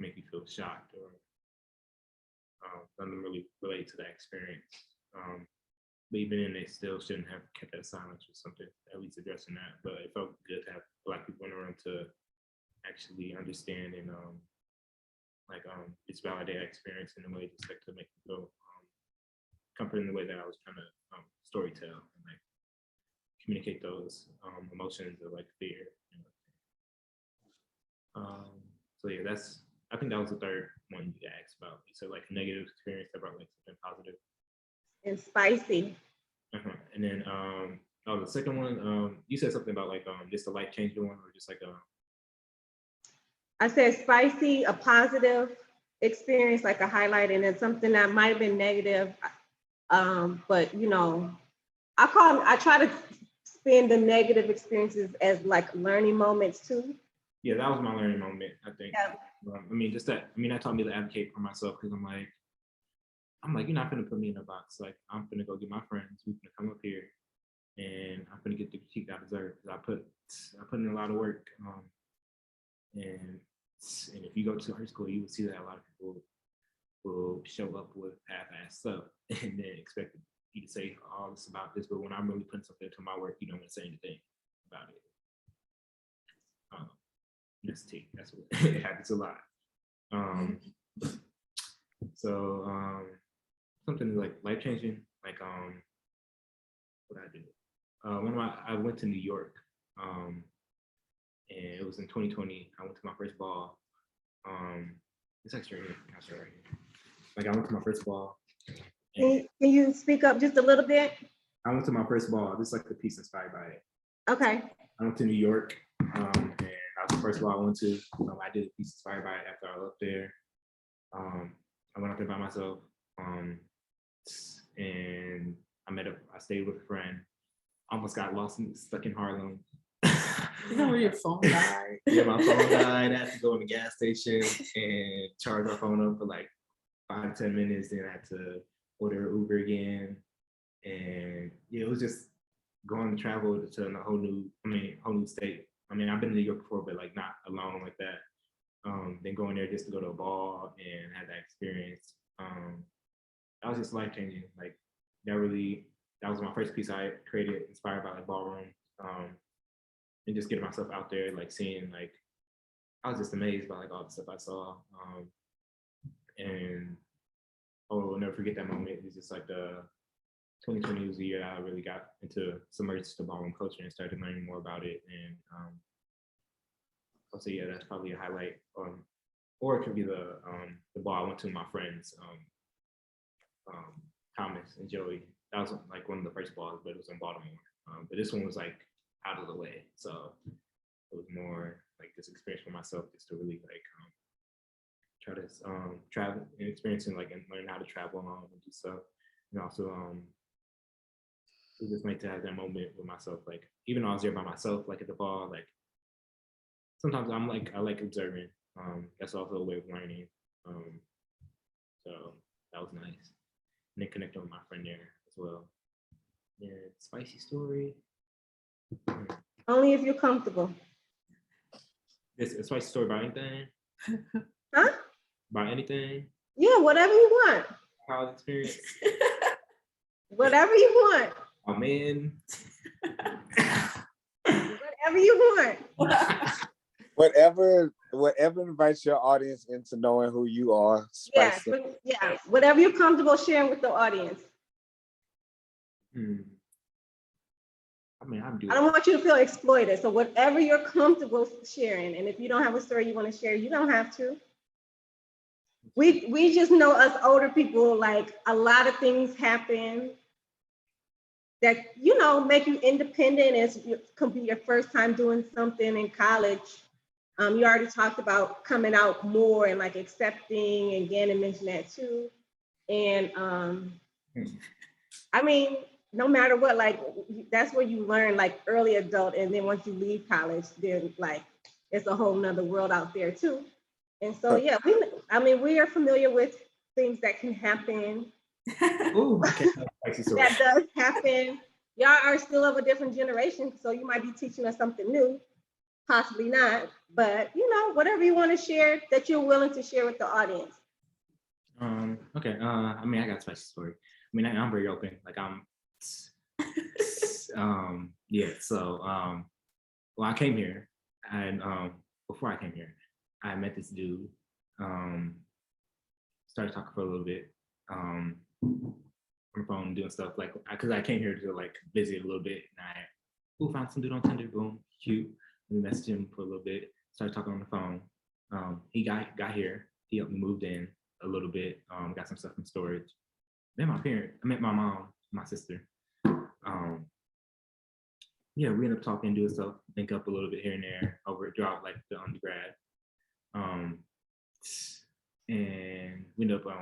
make you feel shocked, or none of them really relate to that experience. But even then, they still shouldn't have kept that silence or something, at least addressing that. But it felt good to have Black people in the room to actually understand and just validate experience in a way just to make you feel comfort in the way that I was trying to story tell and communicate those emotions of fear. So yeah, I think that was the third one you asked about. You said negative experience that brought something positive. And spicy. And then the second one, you said something about just a life changing one, or just I said spicy, a positive experience, like a highlight, and then something that might have been negative. But I try to spin the negative experiences as learning moments too. Yeah, that was my learning moment, I think. Yeah. That taught me to advocate for myself, because I'm like, you're not gonna put me in a box. I'm gonna go get my friends. We're gonna come up here, and I'm gonna get the critique I deserve. I put in a lot of work. And if you go to art school, you will see that a lot of people will show up with half-assed stuff and then expect you to say all this about this. But when I'm really putting something into my work, you don't want to say anything about it. That's what it happens a lot. So something life changing, what I did. I went to New York, and it was in 2020. I went to my first ball. It's actually right here. I went to my first ball. Can you speak up just a little bit? I went to my first ball. This is the piece inspired by it. Okay. I went to New York, and that was the first ball I went to. I did a piece inspired by it after I left there. I went out there by myself, and I stayed with a friend. Almost got lost and stuck in Harlem. Is that where your phone died? Yeah, my phone died. I had to go in the gas station and charge my phone up for 5 to 10 minutes. Then I had to order Uber again. And yeah, it was just going to travel to a whole new state. I've been to New York before, but not alone like that. Then going there just to go to a ball and have that experience. that was just life changing. Like that was my first piece I created, inspired by like ballroom, and just getting myself out there, like seeing like I was just amazed by like all the stuff I saw, and I'll never forget that moment. It's just like the 2020 was the year I really got submerged to ballroom culture and started learning more about it. And I'll say, yeah, that's probably a highlight. Or it could be the ball I went to with my friends, Thomas and Joey. That was like one of the first balls, but it was in Baltimore. But this one was like out of the way, so it was more like this experience for myself, just to really like try to travel and experiencing like and learn how to travel and do stuff, and also it was just nice to have that moment with myself. Like even though I was there by myself, like at the ball, like sometimes I like observing. That's also a way of learning. So that was nice. And then connecting with my friend there as well. Yeah, spicy story. Only if you're comfortable. It's a spicy story about anything? Huh? About anything? Yeah, whatever you want. College experience? Whatever you want. Oh man. Whatever you want. Whatever invites your audience into knowing who you are. Yeah, Spice it. yeah. Whatever you're comfortable sharing with the audience. I mean, I'm doing. I don't want you to feel exploited. So whatever you're comfortable sharing, and if you don't have a story you want to share, you don't have to. We just know us older people, like a lot of things happen that, you know, make you independent. It could be your first time doing something in college. You already talked about coming out more and like accepting, and Gannon mentioned that too. And I mean, no matter what, like that's where you learn like early adult, and then once you leave college, then like it's a whole nother world out there too. And so yeah, we are familiar with things that can happen. Ooh, okay. That does happen. Y'all are still of a different generation, so you might be teaching us something new, possibly not, but you know, whatever you want to share that you're willing to share with the audience. Okay. I mean, I got a spicy story. I mean, I'm very open. Like I'm yeah, so well, I came here and before I came here, I met this dude, started talking for a little bit, on the phone, doing stuff like, because I came here to like visit a little bit, and I found some dude on Tinder, boom, cute. We messaged him for a little bit, started talking on the phone. He got here, he helped me move in a little bit, got some stuff from storage. Then I met my mom, my sister. Yeah, we ended up talking, doing stuff, link up a little bit here and there over throughout like the undergrad. And we ended up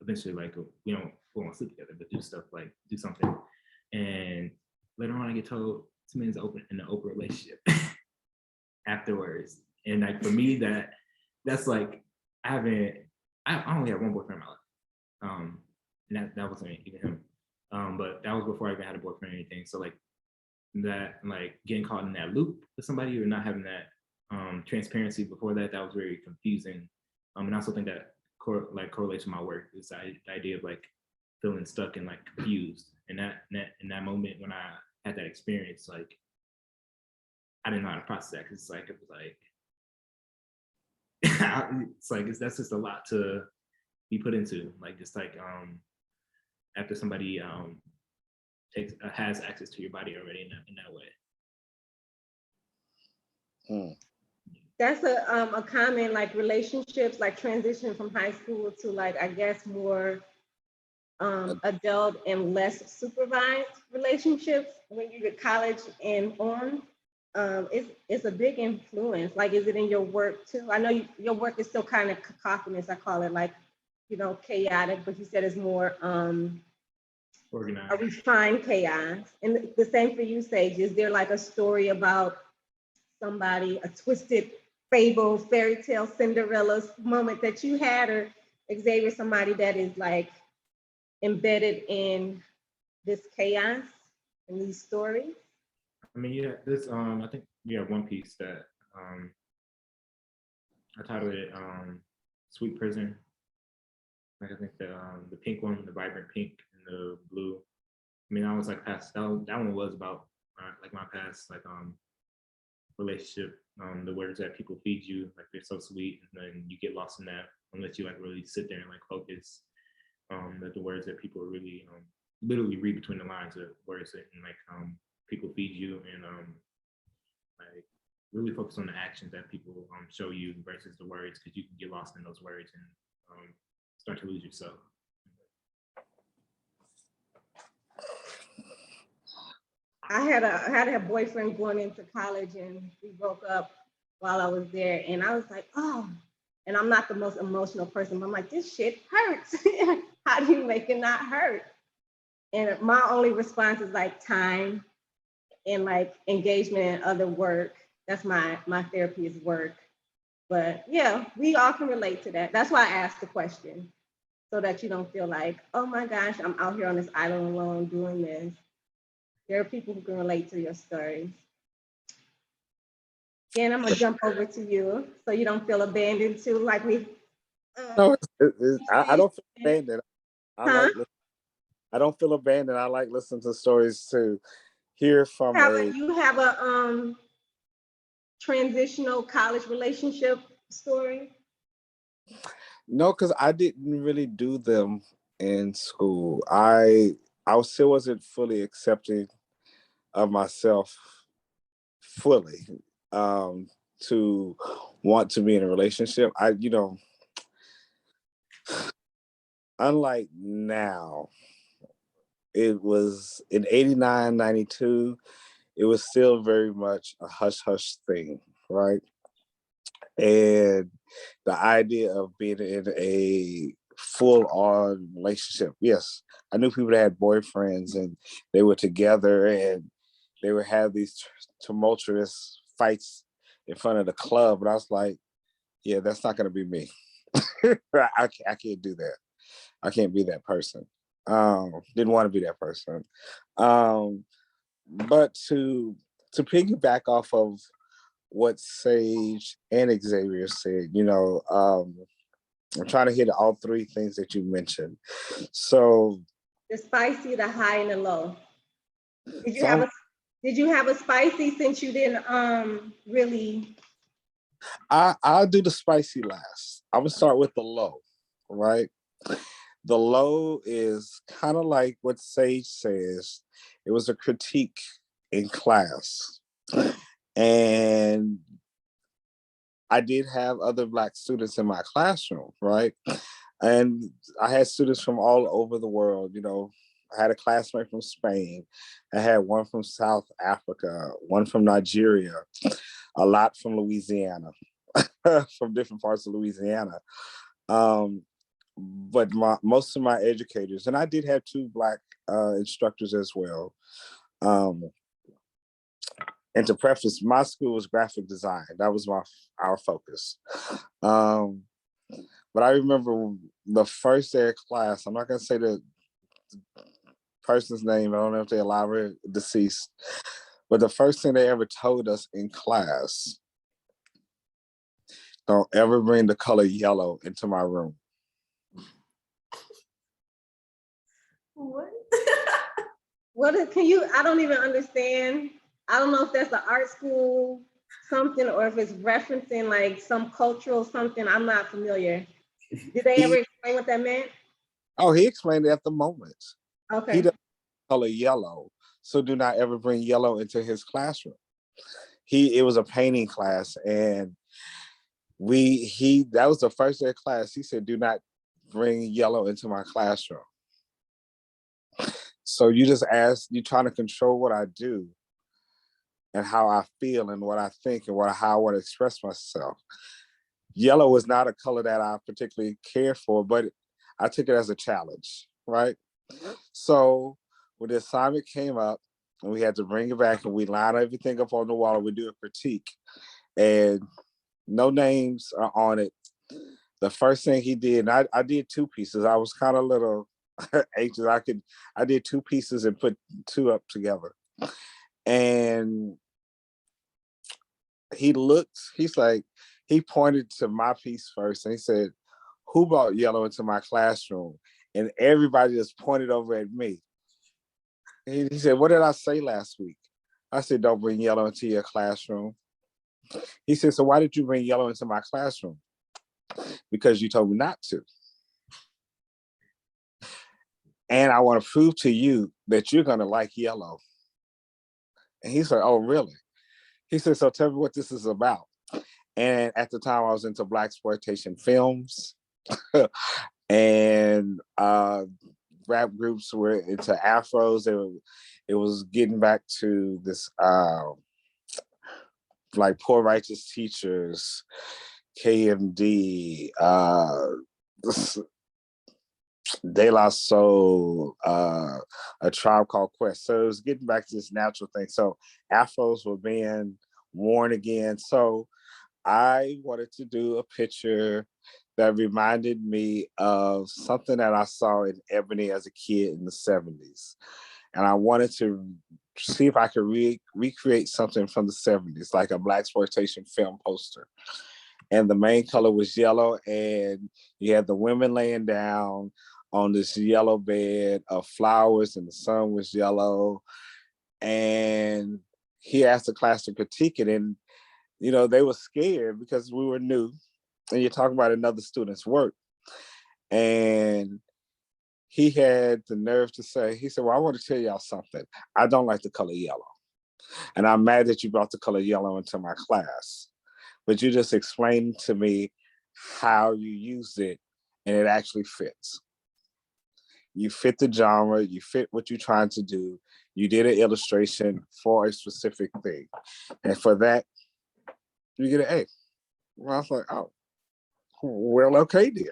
eventually like we don't sleep together, but do stuff like do something. And later on I get told Timmy's in an open relationship afterwards. And like for me that's like I only had one boyfriend in my life. And that wasn't even him. But that was before I even had a boyfriend or anything. So like that, like getting caught in that loop with somebody or not having that transparency before that was very confusing. And I also think that correlates with my work is the idea of like feeling stuck and like confused. And that moment when I had that experience, like I didn't know how to process that, because it was like that's just a lot to be put into, like just like after somebody has access to your body already in that way. That's a common like relationships, like transition from high school to like I guess more adult and less supervised relationships when you get college and on. It's a big influence. Like, is it in your work too? I know your work is still kind of cacophonous. I call it like, you know, chaotic, but you said it's more Organized. a refined chaos. And the same for you, Sage. Is there like a story about somebody, a twisted fable, fairy tale, Cinderella moment that you had, or Xavier, somebody that is like embedded in this chaos and these stories? I mean, yeah, this I think we have one piece that I titled it Sweet Prison. Like I think the pink one, the vibrant pink and the blue. I mean, I was like past that one was about like my past like relationship. The words that people feed you, like they're so sweet, and then you get lost in that unless you like really sit there and like focus. That the words that people really literally read between the lines of words that and like people feed you, and like really focus on the actions that people show you versus the words, because you can get lost in those words and start to lose yourself. I had a boyfriend going into college, and we broke up while I was there, and I was like, oh, and I'm not the most emotional person, but I'm like, this shit hurts. How do you make it not hurt? And my only response is like time and like engagement and other work. That's my therapy is work. But yeah, we all can relate to that. That's why I asked the question, so that you don't feel like, oh my gosh, I'm out here on this island alone doing this. There are people who can relate to your stories. Again, I'm gonna jump over to you so you don't feel abandoned too, like we. No, I don't feel abandoned. Huh? I don't feel abandoned. I like listening to stories to hear from You have a transitional college relationship story? No, because I didn't really do them in school. I still wasn't fully accepting of myself fully to want to be in a relationship. Unlike now, it was in 89, 92, it was still very much a hush hush thing, right? And the idea of being in a full-on relationship, yes, I knew people that had boyfriends and they were together and they would have these tumultuous fights in front of the club, but I was like, yeah, that's not going to be me. I can't do that. I can't be that person. Didn't want to be that person. But to piggyback off of what Sage and Xavier said, I'm trying to hit all three things that you mentioned. So The spicy, the high, and the low. Did you have a spicy, since you didn't really? I'll do the spicy last. I'm gonna start with the low, right? The low is kind of like what Sage says. It was a critique in class. And I did have other Black students in my classroom, right? And I had students from all over the world. I had a classmate from Spain. I had one from South Africa, one from Nigeria, a lot from Louisiana, from different parts of Louisiana. But most of my educators, and I did have two Black instructors as well. And to preface, my school was graphic design. That was our focus. But I remember the first day of class, I'm not going to say the person's name, I don't know if they're alive or deceased, but the first thing they ever told us in class, don't ever bring the color yellow into my room. What? I don't even understand. I don't know if that's the art school something or if it's referencing like some cultural something. I'm not familiar. Did they ever explain what that meant? Oh, he explained it at the moment. Okay. He doesn't color yellow, so do not ever bring yellow into his classroom. It was a painting class, and that was the first day of class. He said, do not bring yellow into my classroom. So you're trying to control what I do and how I feel and what I think and how I want to express myself. Yellow is not a color that I particularly care for, but I took it as a challenge, right? So when the assignment came up and we had to bring it back and we line everything up on the wall, we do a critique and no names are on it. The first thing he did, and I did two pieces. I was kind of a little anxious. I did two pieces and put two up together. And he pointed to my piece first and he said, who brought yellow into my classroom? And everybody just pointed over at me. He said, what did I say last week? I said, don't bring yellow into your classroom. He said, so why did you bring yellow into my classroom? Because you told me not to. And I want to prove to you that you're going to like yellow. And he said, oh, really? He said, so tell me what this is about. And at the time I was into Blaxploitation films and rap groups were into afros. It was getting back to this like Poor Righteous Teachers, KMD, De La Soul, A Tribe Called Quest. So it was getting back to this natural thing. So afros were being worn again. So I wanted to do a picture that reminded me of something that I saw in Ebony as a kid in the 70s. And I wanted to see if I could recreate something from the 70s, like a Blaxploitation film poster. And the main color was yellow, and you had the women laying down on this yellow bed of flowers, and the sun was yellow. And he asked the class to critique it, and you know, they were scared because we were new, and you're talking about another student's work. And he had the nerve to say, he said, well, I want to tell y'all something. I don't like the color yellow. And I'm mad that you brought the color yellow into my class. But you just explained to me how you used it, and it actually fits. You fit the genre, you fit what you're trying to do. You did an illustration for a specific thing. And for that, you get an A. Well, I was like, oh, well, okay then.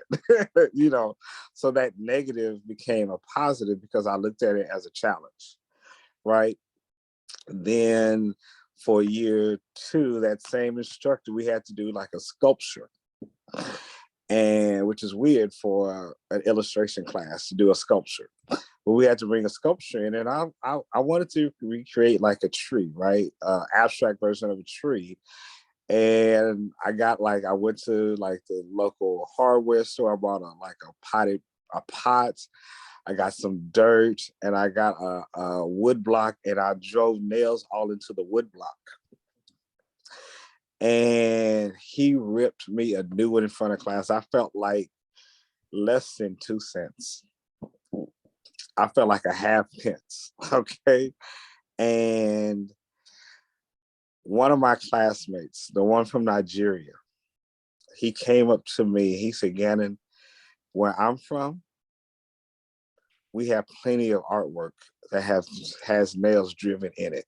You know, so that negative became a positive because I looked at it as a challenge, right? Then for year 2, that same instructor, we had to do like a sculpture, and which is weird for an illustration class to do a sculpture. But we had to bring a sculpture in, and I wanted to recreate like a tree, right? Abstract version of a tree. And I went to like the local hardware store. I bought a pot. I got some dirt, and I got a wood block, and I drove nails all into the wood block. And he ripped me a new one in front of class. I felt like less than 2 cents. I felt like a half pence, okay? And one of my classmates, the one from Nigeria, he came up to me. He said, Gannon, where I'm from, we have plenty of artwork that has nails driven in it.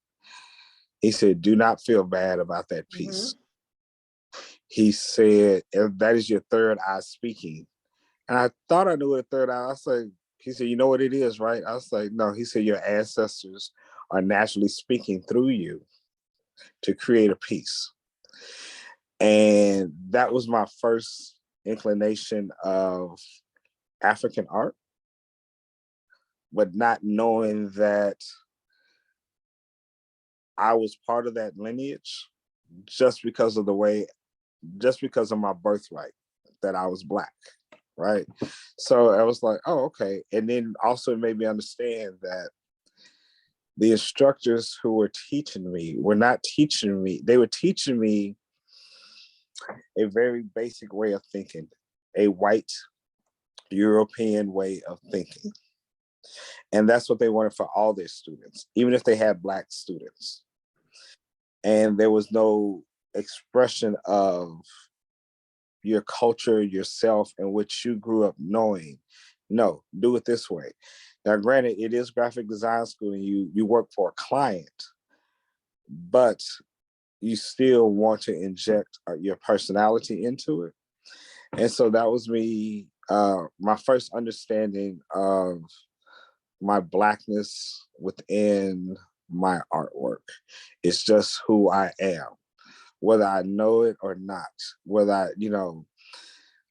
He said, do not feel bad about that piece. Mm-hmm. He said, if that is your third eye speaking. And I thought I knew what a third eye. I was like, he said, you know what it is, right? I was like, no. He said, your ancestors are naturally speaking through you to create a piece. And that was my first inclination of African art, but not knowing that I was part of that lineage just because of my birthright, that I was Black, right? So I was like, oh, okay. And then also it made me understand that the instructors who were teaching me were not teaching me, they were teaching me a very basic way of thinking, a white European way of thinking. And that's what they wanted for all their students, even if they had Black students. And there was no expression of your culture, yourself, and what you grew up knowing. No, do it this way. Now, granted, it is graphic design school and you work for a client, but you still want to inject your personality into it. And so that was me, my first understanding of my Blackness within my artwork. It's just who I am, whether I know it or not, whether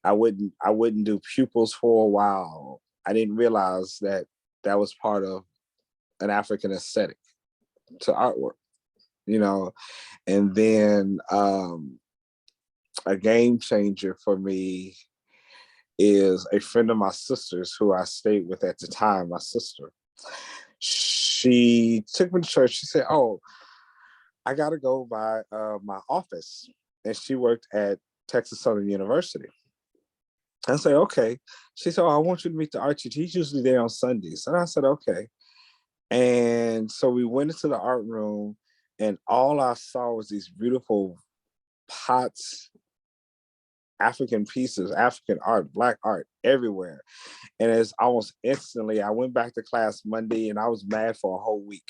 I wouldn't do pupils for a while. I didn't realize that was part of an African aesthetic to artwork, and then a game changer for me is a friend of my sister's who I stayed with at the time, my sister. She took me to church. She said, "Oh, I got to go by my office." And she worked at Texas Southern University. I said, "Okay." She said, "Oh, I want you to meet the art teacher. He's usually there on Sundays." And I said, "Okay." And so we went into the art room, and all I saw was these beautiful pots, African pieces, African art, Black art everywhere. And it's almost instantly, I went back to class Monday and I was mad for a whole week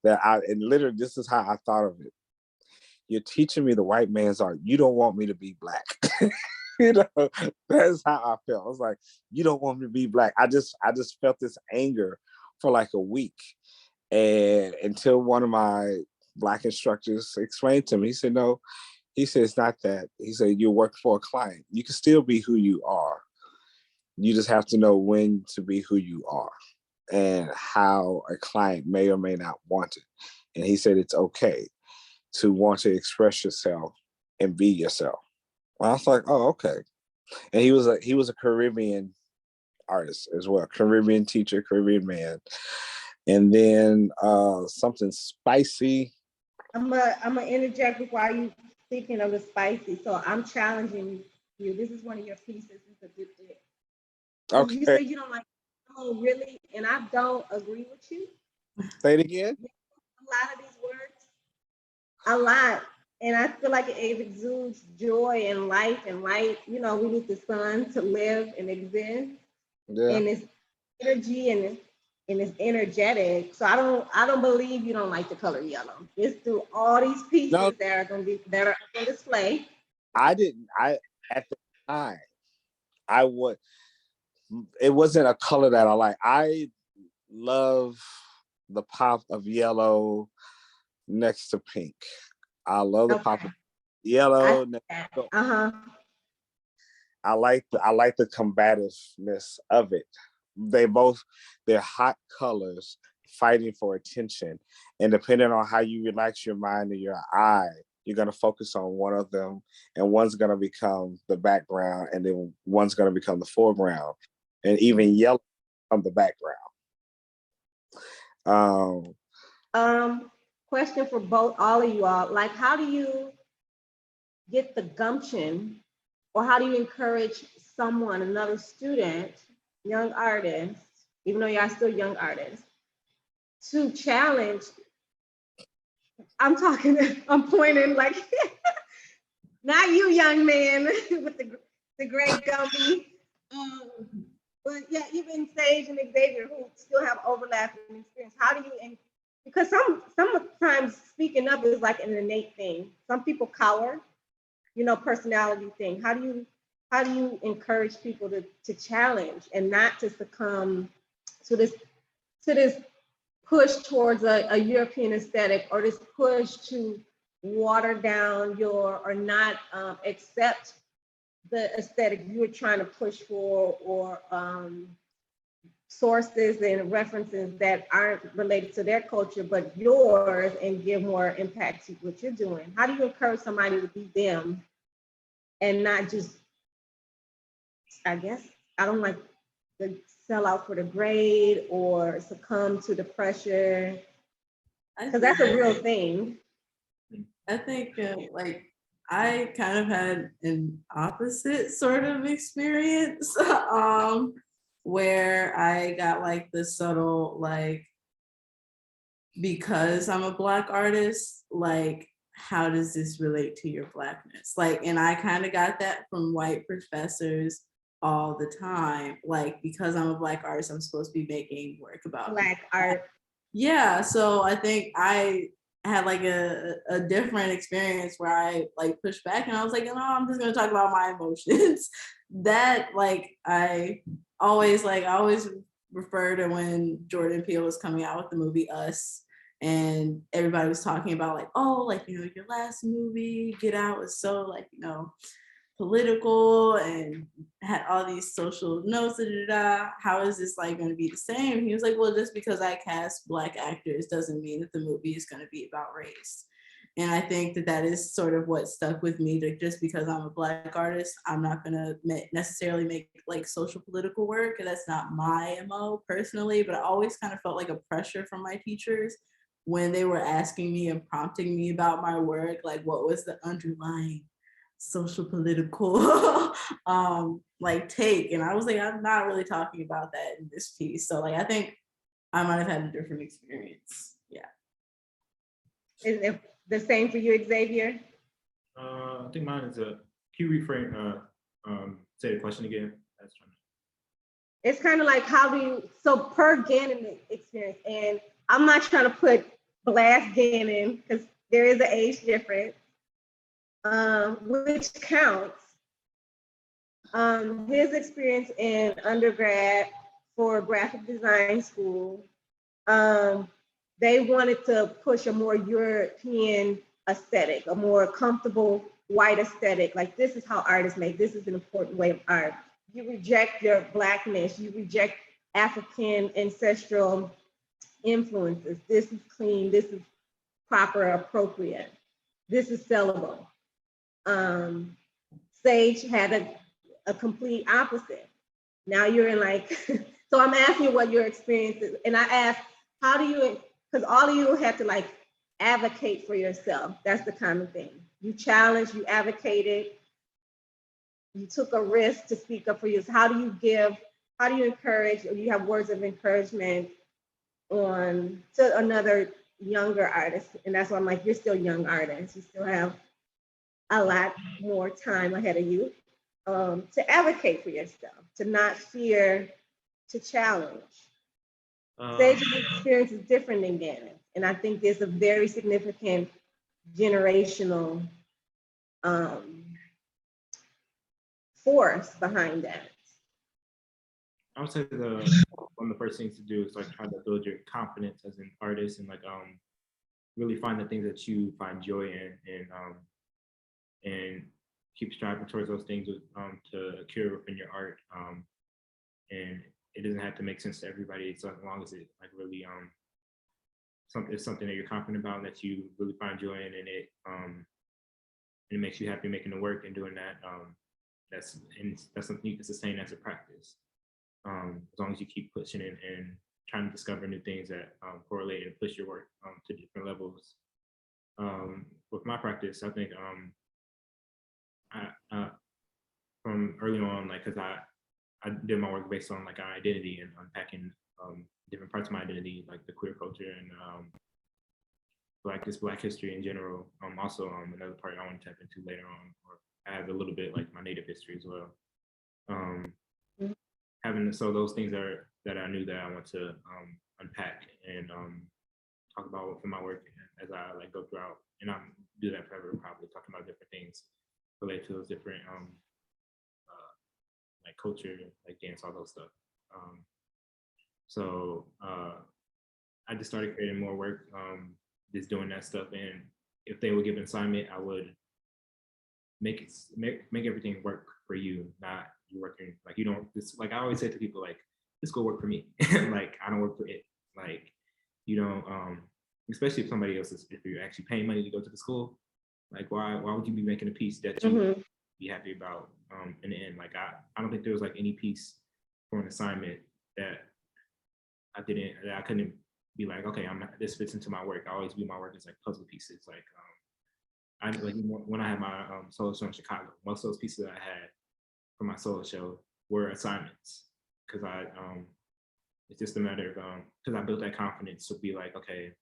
and literally, this is how I thought of it. You're teaching me the white man's art. You don't want me to be Black. You know, that's how I felt. I was like, you don't want me to be Black. I just felt this anger for like a week. And until one of my Black instructors explained to me, he said, "No," he said, "it's not that." He said, "You work for a client. You can still be who you are. You just have to know when to be who you are and how a client may or may not want it." And he said, "It's okay to want to express yourself and be yourself." And I was like, "Oh, okay." And he was a Caribbean artist as well, Caribbean teacher, Caribbean man. And then something spicy. I'm gonna interject before you speaking of the spicy. So I'm challenging you. This is one of your pieces. It's a good bit. Okay. You say you don't like, oh, really? And I don't agree with you. Say it again. A lot of these words, a lot. And I feel like it exudes joy and life and light. You know, we need the sun to live and exist. Yeah. And it's energy and it's energetic. So I don't believe you don't like the color yellow. It's through all these pieces No. that are on display. I didn't. At the time, it wasn't a color that I like. I love the pop of yellow next to pink. I love the pop of yellow. Uh-huh. I like the combativeness of it. They're hot colors fighting for attention. And depending on how you relax your mind and your eye, you're going to focus on one of them, and one's going to become the background, and then one's going to become the foreground, and even yellow from the background. Question for all of you all. Like, how do you get the gumption, or how do you encourage someone, another student, young artist, even though y'all still young artists, to challenge? I'm pointing like, not you, young man, with the great gummy. But yeah, even Sage and Xavier, who still have overlapping experience. How do you, because sometimes speaking up is like an innate thing. Some people cower, personality thing. How do you encourage people to challenge and not to succumb to this push towards a European aesthetic, or this push to water down or not accept the aesthetic you're trying to push for, or sources and references that aren't related to their culture but yours, and give more impact to what you're doing? How do you encourage somebody to be them and not just, I guess, I don't like the sell out for the grade or succumb to the pressure? Because that's a real thing. I think I kind of had an opposite sort of experience where I got like the subtle, like, because I'm a Black artist, like, how does this relate to your Blackness? Like, and I kind of got that from white professors all the time. Like, because I'm a Black artist, I'm supposed to be making work about Black art. Yeah, so I think I had like a different experience where I like pushed back, and I was like, no, I'm just gonna talk about my emotions. That like I always refer to when Jordan Peele was coming out with the movie Us, and everybody was talking about like, oh, like, your last movie, Get Out, was so like, political and had all these social notes, how is this like going to be the same? He was like, well, just because I cast Black actors doesn't mean that the movie is going to be about race. And I think that that is sort of what stuck with me, that just because I'm a Black artist, I'm not gonna necessarily make like social political work. And that's not my MO personally, but I always kind of felt like a pressure from my teachers when they were asking me and prompting me about my work, like what was the underlying social political like take. And I was like, I'm not really talking about that in this piece. So like I think I might have had a different experience. Yeah. Is it the same for you, Xavier? I think mine is a. Can you reframe? Say the question again. That's trying to. It's kind of like how do you, so per Gannon experience, and I'm not trying to put blast Gannon because there is an age difference, which counts. His experience in undergrad for graphic design school, they wanted to push a more European aesthetic, a more comfortable white aesthetic. Like this is how art is made. This is an important way of art. You reject your Blackness. You reject African ancestral influences. This is clean. This is proper, appropriate. This is sellable. Sage had a complete opposite. Now you're in like, so I'm asking you what your experience is. And I asked, how do you, because all of you have to like advocate for yourself. That's the kind of thing. You challenge, you advocated, you took a risk to speak up for yourself. How do you give, how do you encourage, or you have words of encouragement on to another younger artist? And that's why I'm like, you're still young artists. You still have a lot more time ahead of you to advocate for yourself, to not fear to challenge. Sage's experience is different than Gannon. And I think there's a very significant generational force behind that. I would say one of the first things to do is like try to build your confidence as an artist and like really find the things that you find joy in and keep striving towards those things to cure within your art. And it doesn't have to make sense to everybody, so as long as it like really it's something that you're confident about, that you really find joy in, and it makes you happy making the work and doing that. That's something you can sustain as a practice. As long as you keep pushing it and trying to discover new things that correlate and push your work to different levels. With my practice, I think from early on, like, because I did my work based on like our identity and unpacking different parts of my identity, like the queer culture and Black history in general. Also, another part I want to tap into later on, or add a little bit like my Native history as well. So those things that I knew that I want to unpack and talk about within my work as I like go throughout, and I do that forever, probably talking about different things related to those different like culture, like dance, all those stuff. So I just started creating more work, just doing that stuff. And if they would give an assignment, I would make everything work for you, not you working like you don't. This like I always say to people, like, this go work for me. Like I don't work for it. Like you don't. Especially if somebody else is, if you're actually paying money to go to the school, like why would you be making a piece that you be happy about in the end? Like I don't think there was like any piece for an assignment that I couldn't be like, okay, this fits into my work. I always view my work as like puzzle pieces. Like I like when I had my solo show in Chicago, most of those pieces that I had for my solo show were assignments, because it's just a matter of because I built that confidence to be like, okay,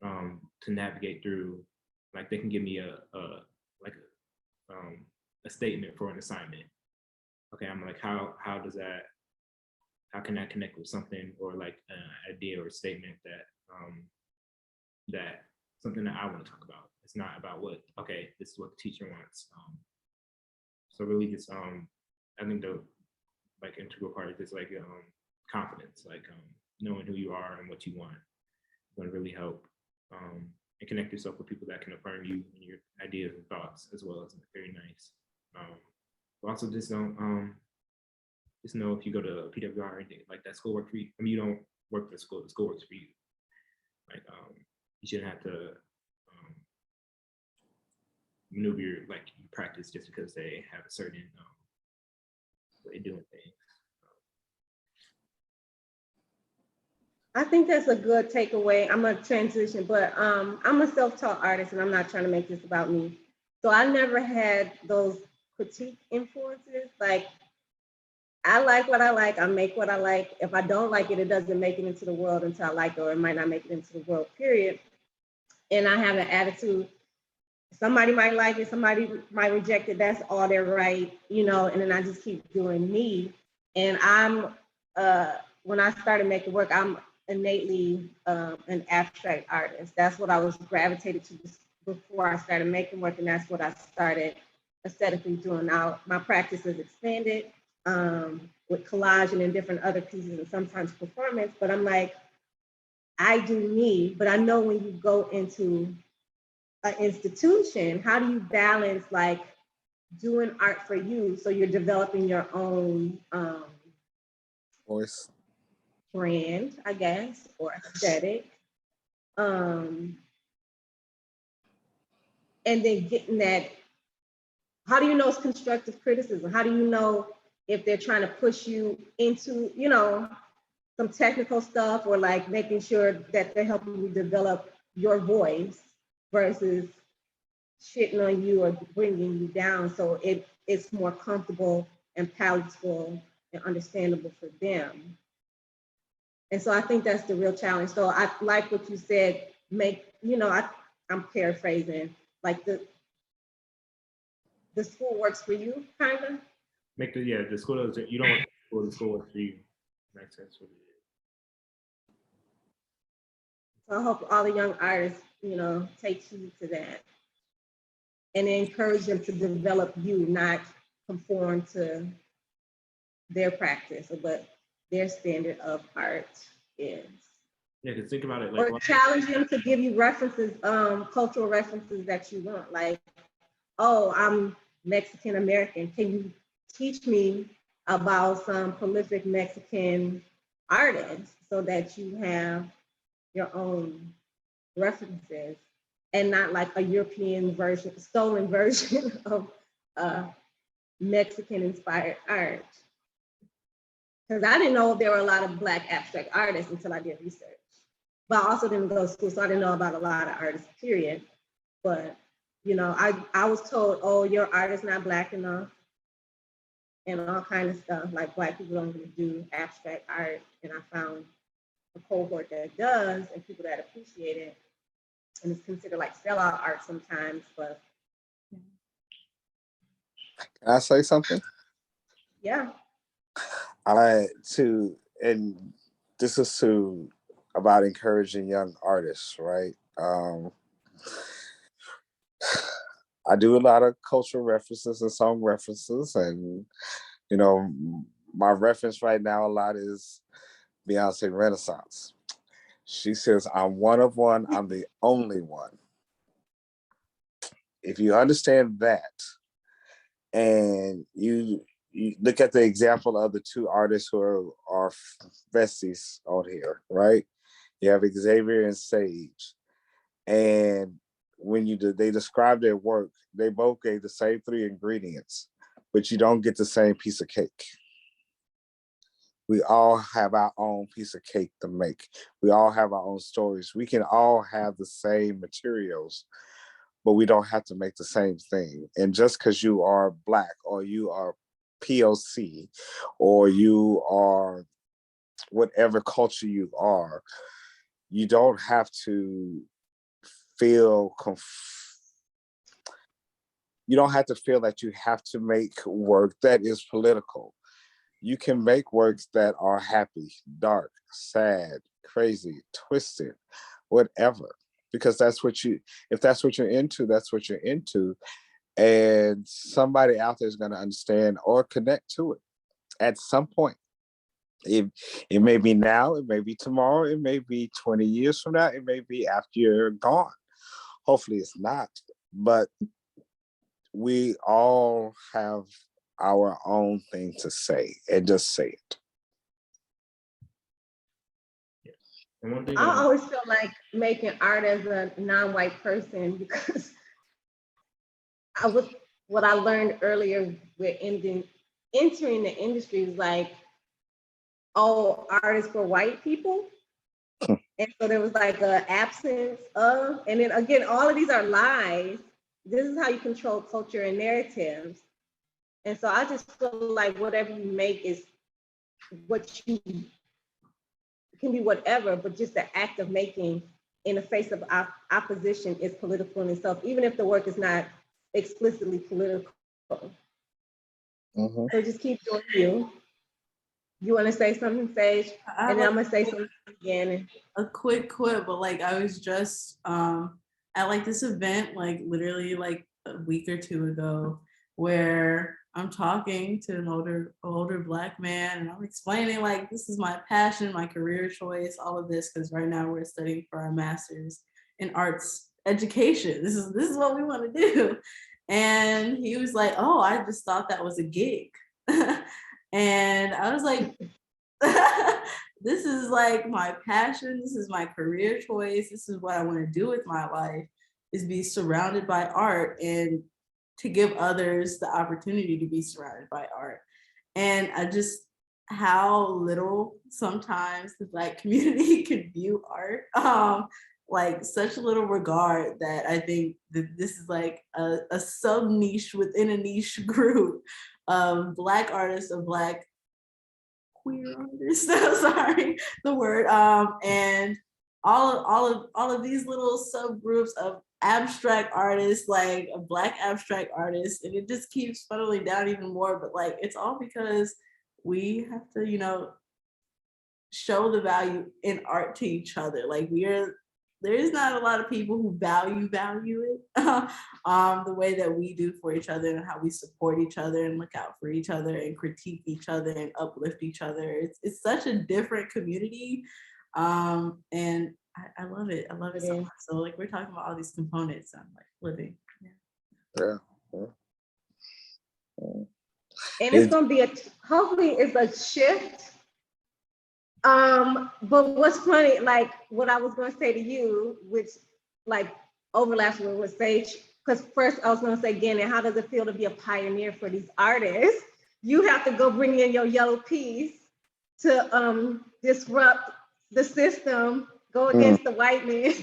to navigate through, like they can give me a statement for an assignment. Okay, I'm like, how can that connect with something, or like an idea or a statement that something that I want to talk about. It's not about what, okay, this is what the teacher wants. So really just I think the like integral part is just like confidence, like knowing who you are and what you want is going to really help, and connect yourself with people that can affirm you and your ideas and thoughts as well. As very nice. But also just don't just know if you go to PWR or anything like that, school work for you. I mean, you don't work for the school works for you. Like you shouldn't have to maneuver your, like you practice just because they have a certain way of doing things. I think that's a good takeaway. I'm gonna transition, but I'm a self-taught artist and I'm not trying to make this about me. So I never had those critique influences. Like I like what I like, I make what I like. If I don't like it, it doesn't make it into the world until I like it, or it might not make it into the world, period. And I have an attitude, somebody might like it, somebody might reject it, that's all their right, you know, and then I just keep doing me. And I'm, when I started making work, I'm innately an abstract artist. That's what I was gravitated to before I started making work, and that's what I started aesthetically doing. Now, my practice is expanded with collage and then different other pieces and sometimes performance, but I'm like, I do me, but I know when you go into an institution, how do you balance like doing art for you so you're developing your own Voice. brand, I guess, or aesthetic, and then getting that, how do you know it's constructive criticism? How do you know if they're trying to push you into, you know, some technical stuff, or like making sure that they're helping you develop your voice versus shitting on you or bringing you down, so it's more comfortable and palatable and understandable for them. And so I think that's the real challenge. So I like what you said, I'm paraphrasing, like the school works for you, kind of. Make the school does, you don't want the school works for you. Makes sense what it is. So I hope all the young artists, take heed to that and encourage them to develop you, not conform to their practice, but their standard of art is. Yeah, because think about it, Or challenge them to give you references, cultural references that you want. Like, oh, I'm Mexican American. Can you teach me about some prolific Mexican artists so that you have your own references and not like a European version, stolen version of Mexican inspired art? Because I didn't know there were a lot of Black abstract artists until I did research. But I also didn't go to school, so I didn't know about a lot of artists, period. But, I was told, oh, your art is not Black enough and all kind of stuff. Like Black people don't really do abstract art. And I found a cohort that does and people that appreciate it. And it's considered like sellout art sometimes, but. Can I say something? Yeah. And this is about encouraging young artists, right? I do a lot of cultural references and song references, and my reference right now a lot is Beyonce Renaissance. She says, "I'm one of one, I'm the only one." If you understand that, and you look at the example of the two artists who are besties on here, right? You have Xavier and Sage, and when they describe their work, they both gave the same three ingredients, but you don't get the same piece of cake. We all have our own piece of cake to make. We all have our own stories. We can all have the same materials, but we don't have to make the same thing. And just because you are Black or you are POC or you are whatever culture you are, you don't have to feel you don't have to feel that you have to make work that is political. You can make works that are happy, dark, sad, crazy, twisted, whatever, because if that's what you're into, that's what you're into. And somebody out there is going to understand or connect to it at some point. It may be now, it may be tomorrow, it may be 20 years from now, it may be after you're gone. Hopefully it's not, but we all have our own thing to say and just say it. Yeah. And one thing I always feel like making art as a non-white person, because I was what I learned earlier with entering the industry was like, oh, artists for white people. And so there was like an absence of, and then again, all of these are lies. This is how you control culture and narratives. And so I just feel like whatever you make is what you can be whatever, but just the act of making in the face of opposition is political in itself, even if the work is not explicitly political. Mhm. So just keep doing you. You want to say something, Sage? And then I'm gonna say something again. A quick quip, but like I was just at like this event, like literally like a week or two ago, where I'm talking to an older Black man, and I'm explaining like this is my passion, my career choice, all of this, because right now we're studying for our master's in arts education. This is what we want to do. And he was like, "Oh, I just thought that was a gig." And I was like, this is like my passion. This is my career choice. This is what I want to do with my life, is be surrounded by art and to give others the opportunity to be surrounded by art. And I just, how little sometimes the Black community can view art, like such little regard, that I think that this is like a sub niche within a niche group of Black artists, of Black queer artists. Sorry, the word. And all of these little subgroups of abstract artists, like a Black abstract artist, and it just keeps funneling down even more. But like, it's all because we have to, you know, show the value in art to each other. Like there is not a lot of people who value it the way that we do for each other, and how we support each other and look out for each other and critique each other and uplift each other. It's such a different community, and I love it. I love it so much. So like we're talking about all these components, I'm like living. Yeah. And it's gonna be hopefully it's a shift. But what's funny, like what I was gonna say to you, which like overlaps with what Sage, because first I was gonna say, Gannon, how does it feel to be a pioneer for these artists? You have to go bring in your yellow piece to disrupt the system, go against the white man,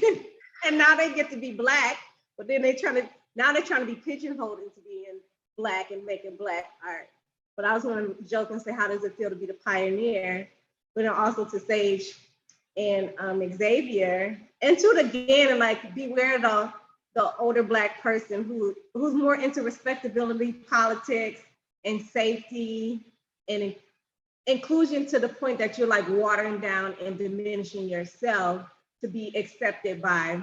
and now they get to be Black, but then they're trying to be pigeonholed into being Black and making Black art. But I was gonna joke and say, how does it feel to be the pioneer? But then also to Sage and Xavier, and to the Gannon, like beware the older Black person who's more into respectability, politics, and safety, and inclusion, to the point that you're like watering down and diminishing yourself to be accepted by,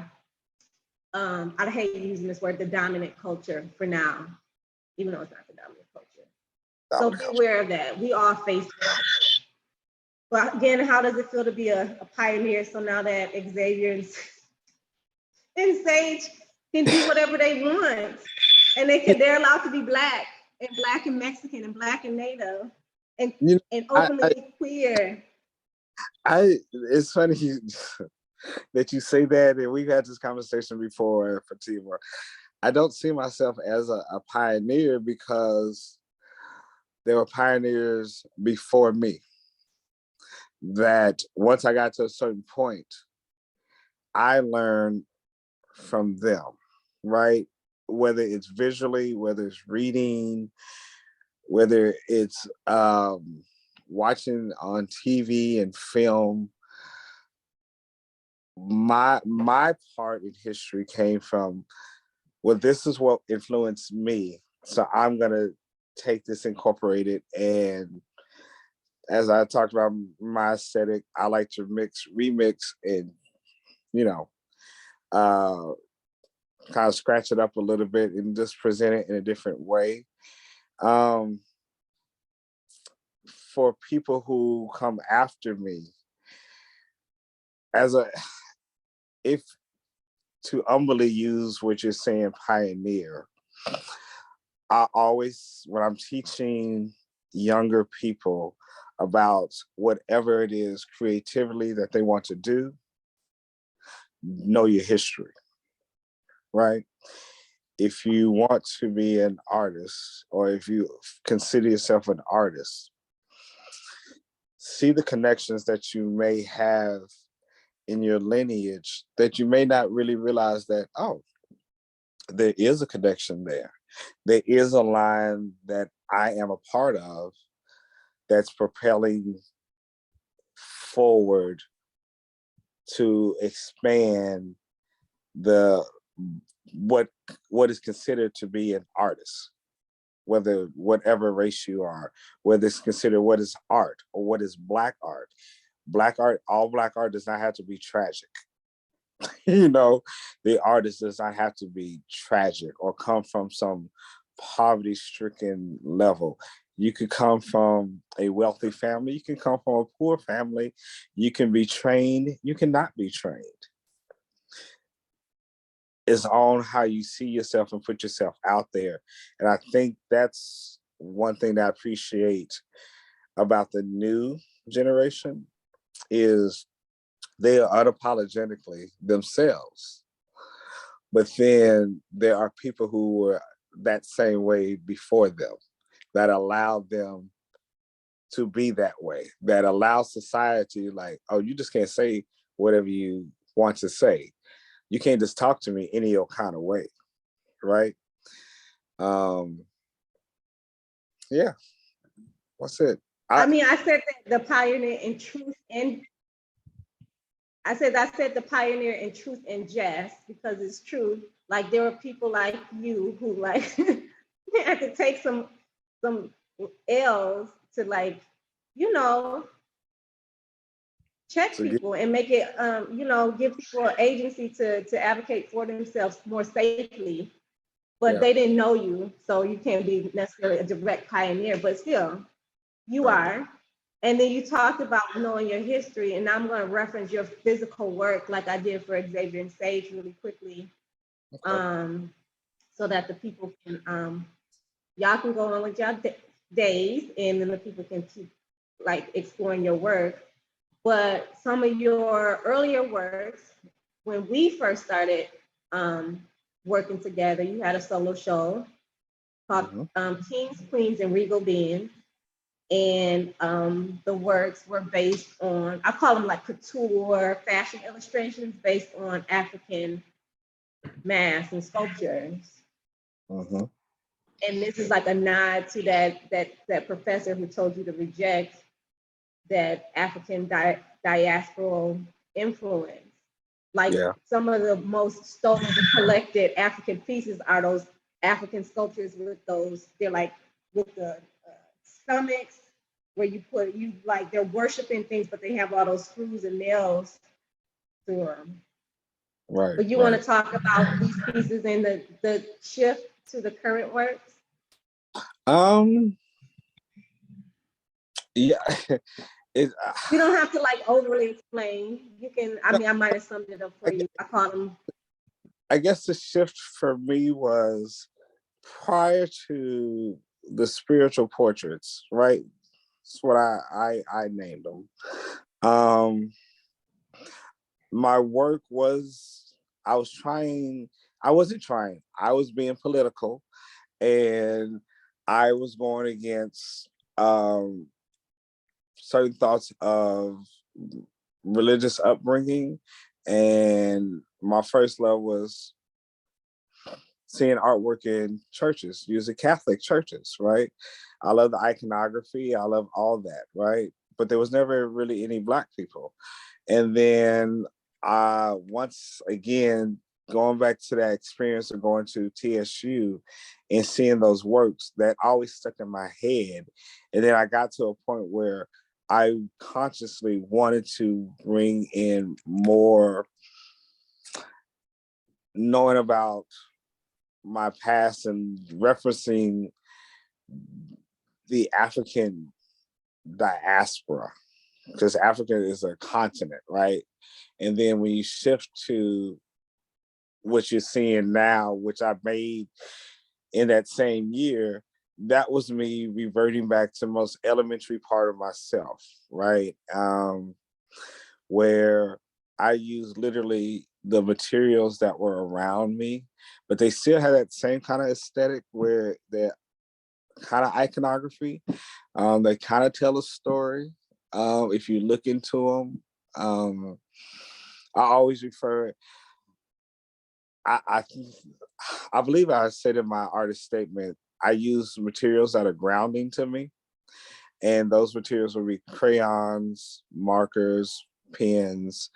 I hate using this word, the dominant culture for now, even though it's not the dominant culture. So beware of that. We all face that. But again, how does it feel to be a pioneer? So now that Xavier and Sage can do whatever they want, and they're allowed to be Black and Mexican and Black and Native and openly queer. It's funny that you say that, and we've had this conversation before, Fatima. I don't see myself as a pioneer because there were pioneers before me, that once I got to a certain point, I learned from them, right? Whether it's visually, whether it's reading, whether it's watching on TV and film. My part in history came from, well, this is what influenced me, so I'm gonna take this, incorporate it, and as I talked about my aesthetic, I like to remix, and kind of scratch it up a little bit and just present it in a different way. For people who come after me, if to humbly use what you're saying, pioneer, I always, when I'm teaching younger people about whatever it is creatively that they want to do, know your history, right? if you want to be an artist, or if you consider yourself an artist, see the connections that you may have in your lineage that you may not really realize that, oh, there is a connection there. There is a line that I am a part of that's propelling forward to expand the what is considered to be an artist, whether whatever race you are, whether it's considered what is art or what is Black art. Black art, all Black art does not have to be tragic. You know, the artist does not have to be tragic or come from some poverty-stricken level. You could come from a wealthy family, you can come from a poor family, you can be trained, you cannot be trained. It's on how you see yourself and put yourself out there. And I think that's one thing that I appreciate about the new generation is they are unapologetically themselves. But then there are people who were that same way before them, that allowed them to be that way, that allow society like, oh, you just can't say whatever you want to say. You can't just talk to me any old kind of way, right? Yeah, that's it. I mean, I said that the pioneer in truth and I said the pioneer in truth and jest because it's true. Like there are people like you who like had to take some L's to like, you know, check So, people and make it, you know, give people agency to advocate for themselves more safely. But yeah. they didn't know you, so you can't be necessarily a direct pioneer, but still, you Right. are. And then you talked about knowing your history, and I'm going to reference your physical work like I did for Xavier and Sage really quickly, Okay. so that the people can, y'all can go on with y'all days, and then the people can keep like exploring your work. But some of your earlier works, when we first started working together, you had a solo show called Kings, Queens, and Regal Beings. And the works were based on, I call them like couture fashion illustrations based on African masks and sculptures. Mhm. And this is like a nod to that professor who told you to reject that African diasporal influence. Like Yeah. some of the most stolen and collected African pieces are those African sculptures with those, they're like with the stomachs where you like they're worshiping things, but they have all those screws and nails to them. Right. But you want to talk about these pieces and the shift to the current works? Yeah. You don't have to like overly explain. You can, I mean, I might have summed it up for you. I call them. I guess the shift for me was prior to the spiritual portraits, right? That's what I named them. My work was, I wasn't trying, I was being political, and I was going against certain thoughts of religious upbringing. And my first love was seeing artwork in churches, usually Catholic churches, right? I love the iconography, I love all that, right? But there was never really any Black people. And then once again, going back to that experience of going to TSU and seeing those works, that always stuck in my head. And then I got to a point where I consciously wanted to bring in more knowing about my past and referencing the African diaspora, because Africa is a continent, right? And then when you shift to what you're seeing now, which I made in that same year, that was me reverting back to the most elementary part of myself, right? Where I use literally the materials that were around me, but they still had that same kind of aesthetic where they're kind of iconography. They kind of tell a story. If you look into them, I always refer. I I believe I said in my artist statement, I use materials that are grounding to me, and those materials will be crayons, markers, pens,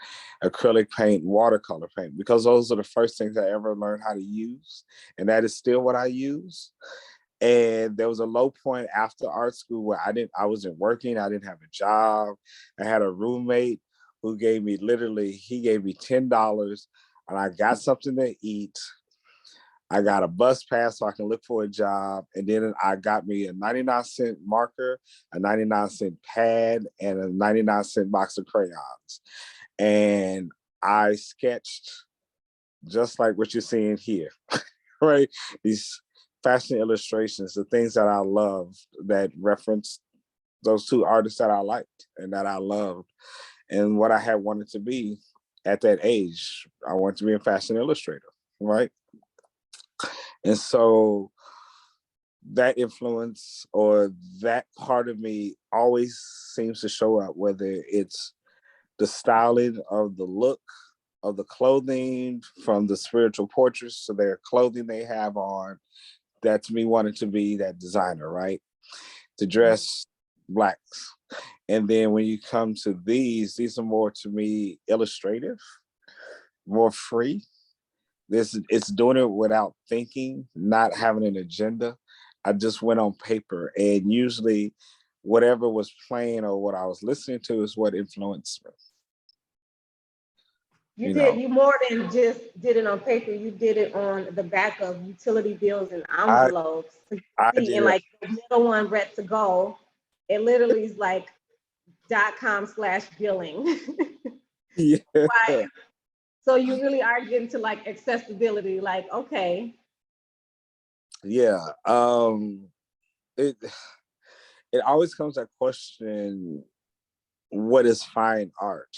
acrylic paint, watercolor paint, because those are the first things I ever learned how to use, and that is still what I use. And there was a low point after art school where I wasn't working, I didn't have a job. I had a roommate who gave me he gave me $10, and I got something to eat. I got a bus pass so I can look for a job. And then I got me a 99-cent marker, a 99-cent pad, and a 99-cent box of crayons. And I sketched just like what you're seeing here, right? These fashion illustrations, the things that I love that reference those two artists that I liked and that I loved, and what I had wanted to be at that age. I wanted to be a fashion illustrator, right? And so that influence or that part of me always seems to show up, whether it's the styling of the look of the clothing, from the spiritual portraits to their clothing they have on. That's me wanting to be that designer, right? To dress blacks. And then when you come to these are more, to me, illustrative, more free. It's doing it without thinking, not having an agenda. I just went on paper, and usually whatever was playing or what I was listening to is what influenced me. You more than just did it on paper, you did it on the back of utility bills and I envelopes. So you see, did and it. like the middle one, Red to Go, it literally is like .com/billing. Yeah. Right. So you really are getting to like accessibility, like, okay. Yeah. It always comes that question, what is fine art?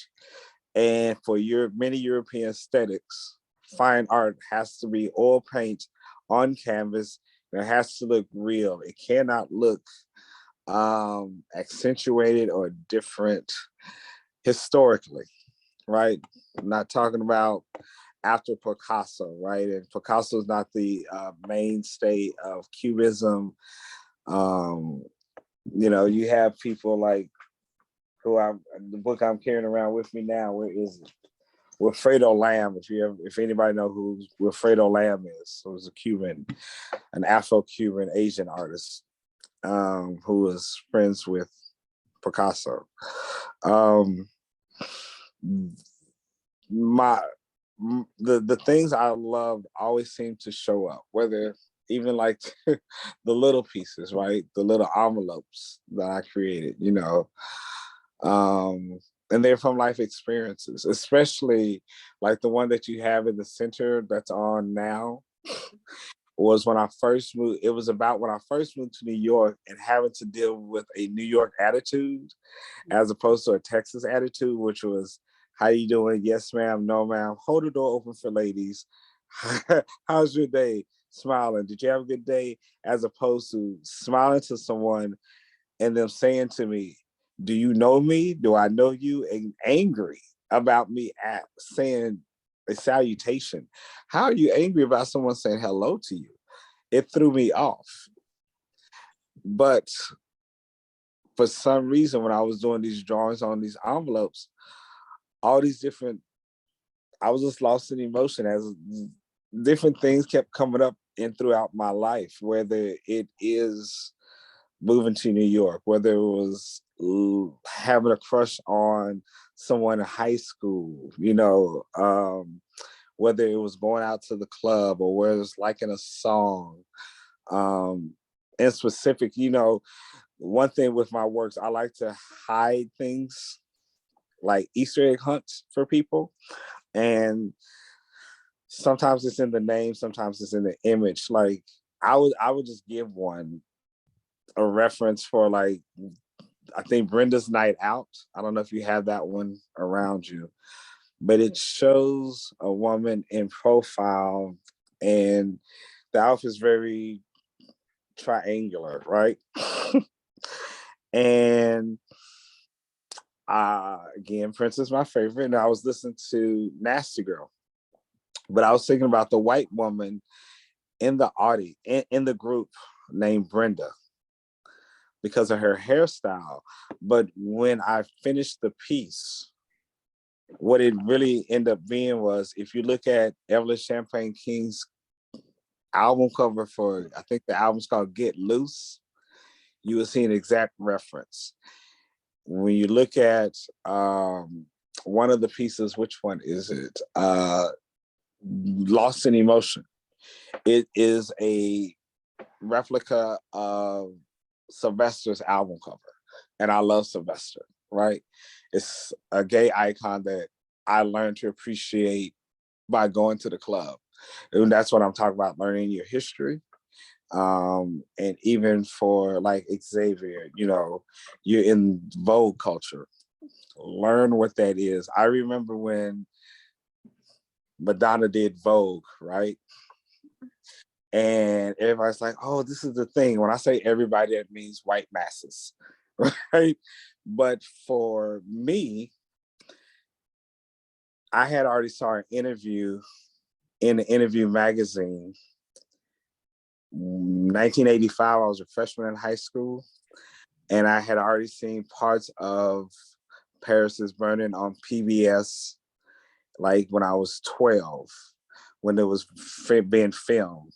And for many European aesthetics, fine art has to be oil paint on canvas. It has to look real. It cannot look accentuated or different historically, right? I'm not talking about after Picasso, right? And Picasso is not the mainstay of Cubism. You have people like the book I'm carrying around with me now. Where is it? Wilfredo Lam. If anybody know who Wilfredo Lam is, so it was a Cuban, an Afro-Cuban Asian artist who was friends with Picasso. The things I loved always seem to show up, whether even like the little pieces, right? The little envelopes that I created, and they're from life experiences, especially like the one that you have in the center that's on now. Was when I first moved. It was about when I first moved to New York and having to deal with a New York attitude as opposed to a Texas attitude, which was, how you doing? Yes, ma'am. No, ma'am. Hold the door open for ladies. How's your day? Smiling. Did you have a good day? As opposed to smiling to someone and them saying to me, do you know me? Do I know you? And angry about me saying a salutation. How are you angry about someone saying hello to you? It threw me off. But for some reason, when I was doing these drawings on these envelopes, all these different, I was just lost in emotion as different things kept coming up and throughout my life, whether it is moving to New York, whether it was having a crush on someone in high school, whether it was going out to the club or whether it was liking a song. In specific, one thing with my works, I like to hide things like Easter egg hunts for people. And sometimes it's in the name, sometimes it's in the image. Like I would just give one a reference for, like, I think Brenda's Night Out. I don't know if you have that one around you, but it shows a woman in profile, and the outfit is very triangular, right? And again, Prince is my favorite, and I was listening to Nasty Girl, but I was thinking about the white woman in the audience, in the group, named Brenda, because of her hairstyle. But when I finished the piece, what it really ended up being was, if you look at Evelyn Champagne King's album cover for, I think the album's called Get Loose, you will see an exact reference. When you look at one of the pieces, which one is it? Lost in Emotion. It is a replica of Sylvester's album cover. And I love Sylvester, right? It's a gay icon that I learned to appreciate by going to the club. And that's what I'm talking about, learning your history. And even for like Xavier, you know, you're in Vogue culture. Learn what that is. I remember when Madonna did Vogue, right? And everybody's like, oh, this is the thing. When I say everybody, that means white masses, right? But for me, I had already saw an interview in the Interview magazine. 1985, I was a freshman in high school, and I had already seen parts of Paris is Burning on PBS, like when I was 12, when it was being filmed.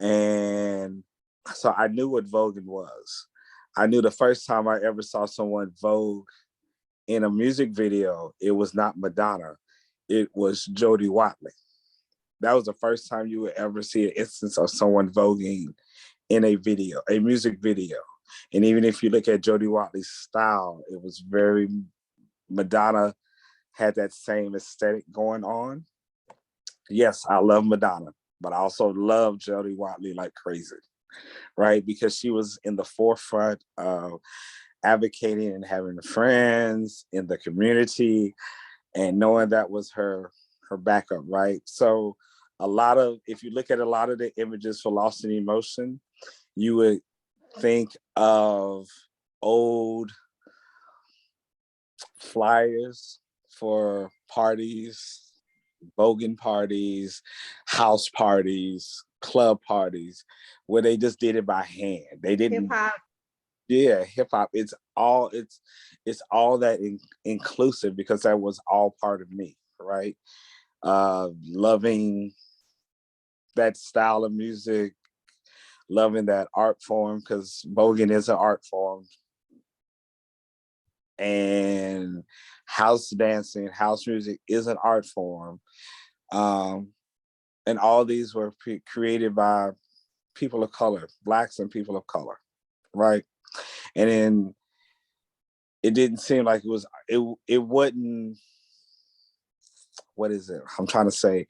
And so I knew what voguing was. I knew the first time I ever saw someone vogue in a music video, it was not Madonna, it was Jody Watley. That was the first time you would ever see an instance of someone voguing in a video, a music video. And even if you look at Jody Watley's style, it was very, Madonna had that same aesthetic going on. Yes, I love Madonna, but I also love Jody Watley like crazy, right? Because she was in the forefront of advocating and having friends in the community, and knowing that was her backup, right? So a lot of, if you look at a lot of the images for Lost in Emotion, you would think of old flyers for parties, bogan parties, house parties, club parties, where they just did it by hand. They didn't. Hip hop. Yeah, hip hop. It's all that inclusive, because that was all part of me, right? Loving that style of music, loving that art form, because bogan is an art form. And house dancing, house music is an art form. And all these were created by people of color, Blacks and people of color, right? And then it didn't seem like it wasn't, what is it? I'm trying to say,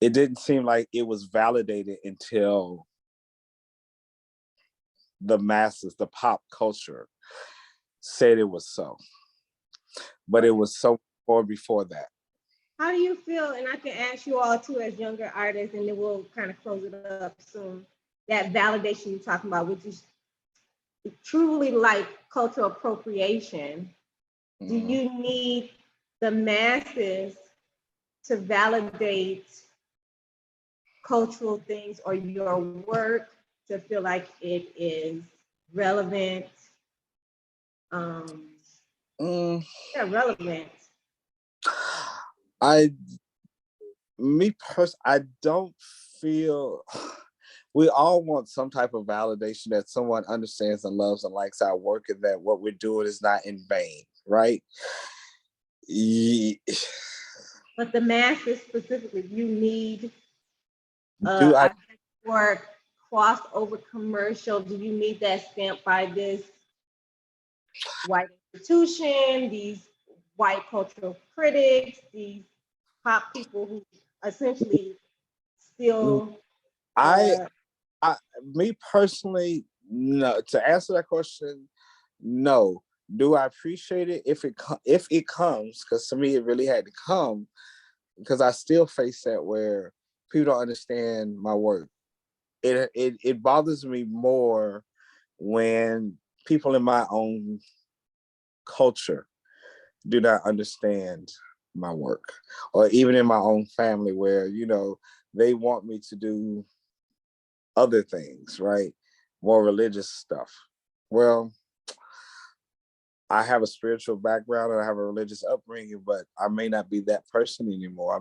it didn't seem like it was validated until the masses, the pop culture, said it was so. But it was so far before that. How do you feel, and I can ask you all too as younger artists, and then we'll kind of close it up soon, that validation you're talking about, which is truly like cultural appropriation. Do you need the masses to validate cultural things or your work to feel like it is relevant? Relevant. I don't feel, we all want some type of validation that someone understands and loves and likes our work, and that what we're doing is not in vain, right? Yeah. But the masses specifically, you need for crossover commercial, do you need that stamped by this white institution, these white cultural critics, these pop people who essentially still me personally, no. To answer that question, no. Do I appreciate it if it comes? Because to me, it really had to come, because I still face that where people don't understand my work. It bothers me more when people in my own culture do not understand my work, or even in my own family where, they want me to do other things, right? More religious stuff. Well, I have a spiritual background and I have a religious upbringing, but I may not be that person anymore. I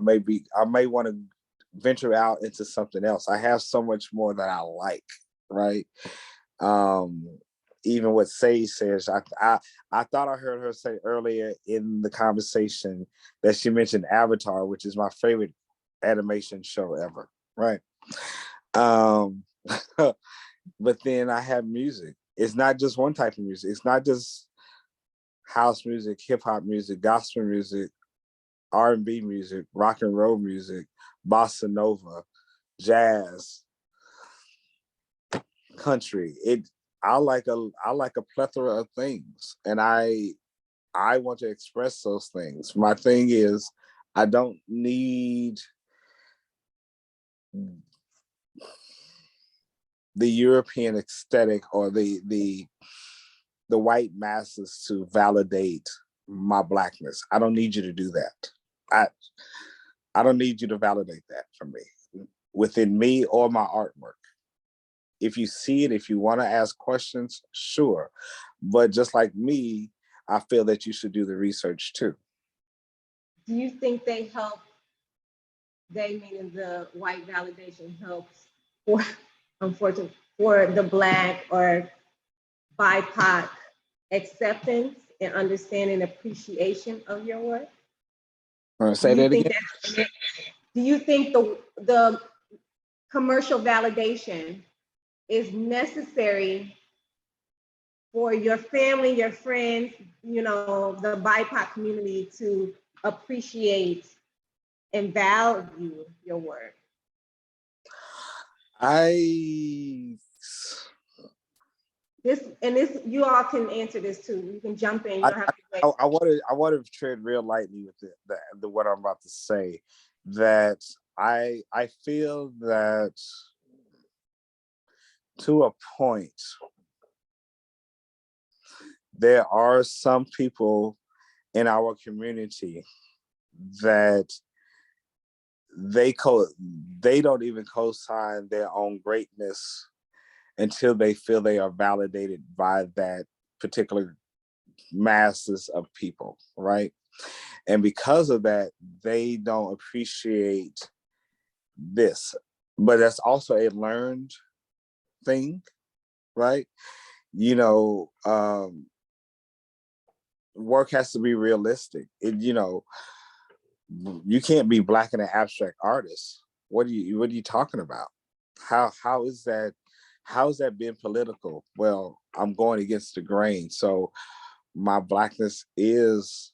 may want to venture out into something else. I have so much more that I like, right? Um, Even what Sage says, I thought I heard her say earlier in the conversation that she mentioned Avatar, which is my favorite animation show ever, right? Um, but then I have music. It's not just one type of music. It's not just house music, hip hop music, gospel music, R&B music, rock and roll music, bossa nova, jazz, country. I like a plethora of things, and I want to express those things. My thing is, I don't need the European aesthetic or the white masses to validate my blackness. I don't need you to do that. I don't need you to validate that for me, within me or my artwork. If you see it, if you want to ask questions, sure. But just like me, I feel that you should do the research too. Do you think they help, they meaning the white validation helps for, unfortunately, for the Black or BIPOC acceptance and understanding appreciation of your work? Say that again? Do you think the commercial validation is necessary for your family, your friends, the BIPOC community to appreciate and value your work? This, you all can answer this too. You can jump in. You don't have to wait. I want to tread real lightly with the what I'm about to say. That I feel that to a point, there are some people in our community that they don't even co-sign their own greatness until they feel they are validated by that particular masses of people, right? And because of that, they don't appreciate this. But that's also a learned thing, right? Work has to be realistic. You can't be Black and an abstract artist. What are you talking about? How is that being political? Well, I'm going against the grain. So my Blackness is,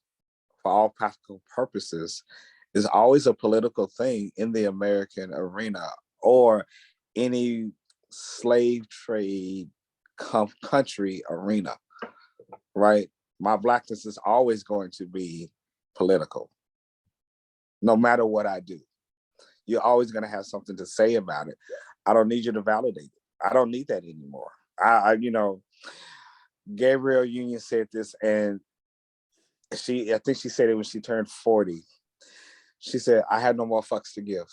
for all practical purposes, is always a political thing in the American arena or any slave trade country arena, right? My Blackness is always going to be political, no matter what I do. You're always going to have something to say about it. I don't need you to validate it. I don't need that anymore. Gabrielle Union said this, and I think she said it when she turned 40. She said, I had no more fucks to give.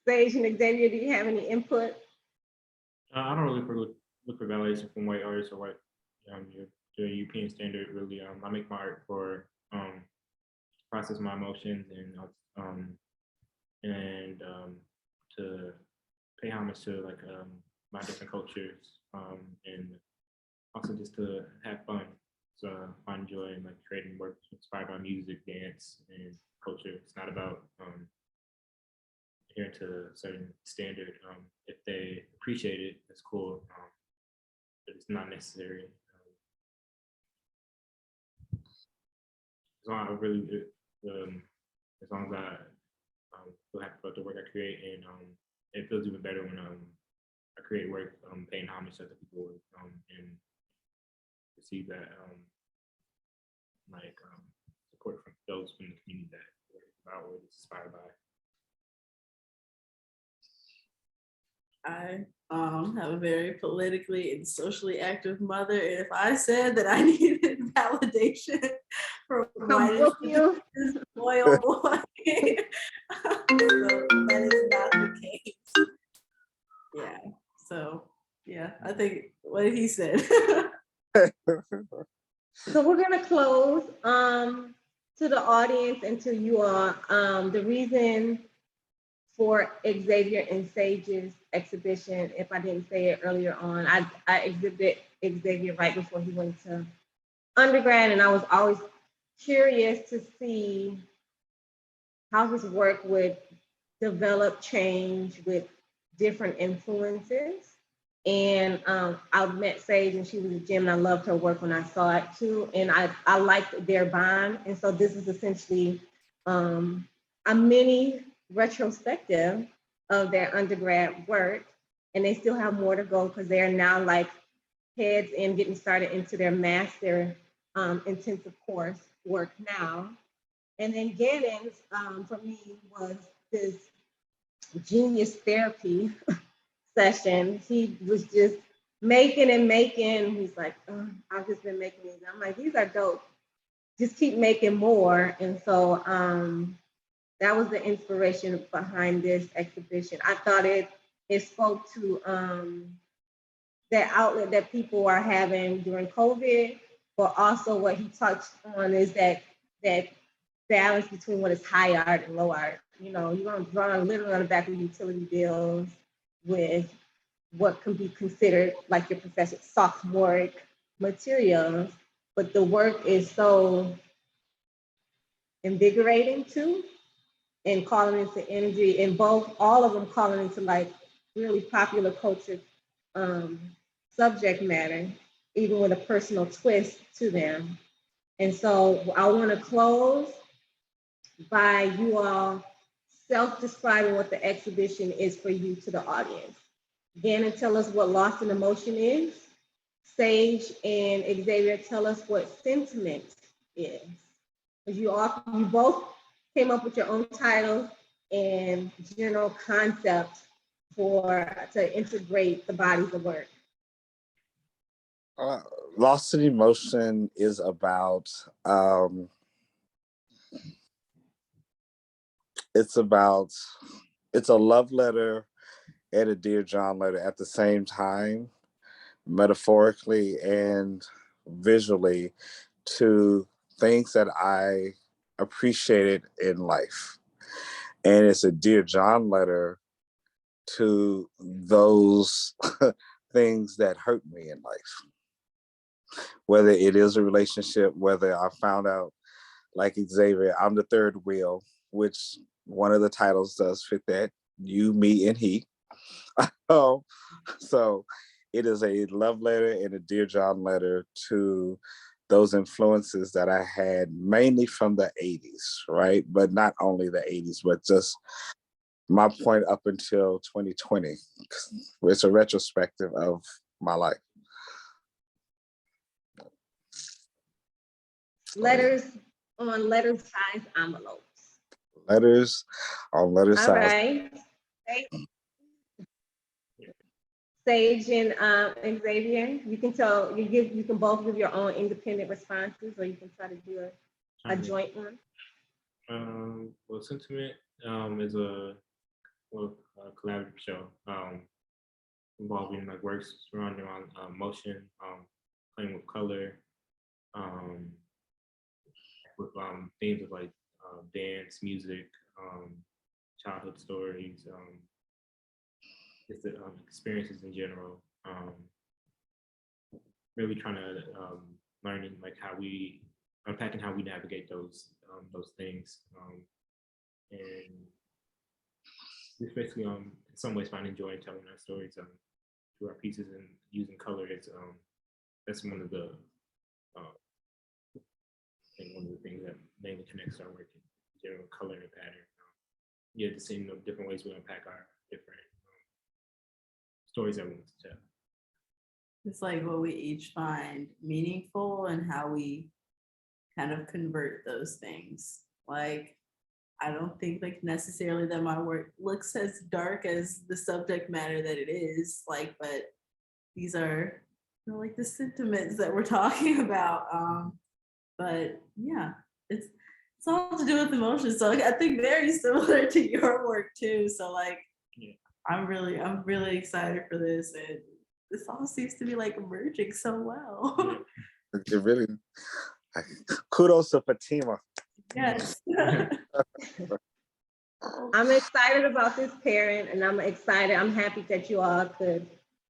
Sage and Xavier, do you have any input? I don't really look for validation from white artists or white the European standard. Really, I make my art for process my emotions and to pay homage to my different cultures and also just to have fun. So I enjoy creating work inspired by music, dance, and culture. It's not about adhering to a certain standard. If they appreciate it, that's cool. But it's not necessary. As long as I really, as long as I feel happy about the work I create, and it feels even better when our creative work, paying homage to other people, and receive that support from those from the community that we're about, or it's inspired by. I have a very politically and socially active mother, and if I said that I needed validation from white you. boy, oh boy, so that is not the case. Yeah. So yeah, I think what he said. So we're gonna close to the audience and to you all. The reason for Xavier and Sage's exhibition, if I didn't say it earlier on, I exhibited Xavier right before he went to undergrad, and I was always curious to see how his work would develop, change with different influences. And I met Sage, and she was a gem, and I loved her work when I saw it too. And I liked their bond. And so this is essentially a mini retrospective of their undergrad work. And they still have more to go because they're now like heads in getting started into their master intensive course work now. And then Gannon's for me was this genius therapy session. He was just making and making. He's like, oh, I've just been making these. I'm like, these are dope. Just keep making more. And so that was the inspiration behind this exhibition. I thought it spoke to that outlet that people are having during COVID, but also what he touched on is that balance between what is high art and low art. You know, you're gonna draw literally on the back of utility bills with what can be considered, like your professor, sophomoric materials, but the work is so invigorating too, and calling into energy, and all of them calling into like really popular culture subject matter, even with a personal twist to them. And so I want to close by you all self-describing what the exhibition is for you to the audience. Gannon, tell us what Lost in Emotion is. Sage and Xavier, tell us what sentiment is. Because you both came up with your own titles and general concept to integrate the bodies of work. Lost in Emotion is about it's a love letter and a Dear John letter at the same time, metaphorically and visually, to things that I appreciated in life. And it's a Dear John letter to those things that hurt me in life. Whether it is a relationship, whether I found out, like Xavier, I'm the third wheel, which one of the titles does fit that, you, me, and he. So it is a love letter and a Dear John letter to those influences that I had, mainly from the 80s, right? But not only the 80s, but just my point up until 2020. It's a retrospective of my life. Letters on letter-sized envelopes. Letters on letter size. All right. Sage and Xavier, you can both give your own independent responses, or you can try to do a joint one. Well, sentiment is a collaborative show involving like works surrounding on motion, playing with color, with themes of like dance, music, childhood stories, just the experiences in general. Really trying to learning like unpacking how we navigate those things, and just basically in some ways finding joy in telling our stories through our pieces, and using color as that's one of the things that mainly connects our work in general, color and pattern. Yeah, the same different ways we unpack our different stories that we want to tell. It's like what we each find meaningful and how we kind of convert those things. Like, I don't think like necessarily that my work looks as dark as the subject matter that it is, like, but these are, you know, like the sentiments that we're talking about. But yeah, it's all to do with emotions. So like, I think very similar to your work too. So like, Yeah. I'm really excited for this, and this all seems to be like emerging so well. Yeah. It really, kudos to Fatima. Yes. I'm excited about this pairing, and I'm happy that you all could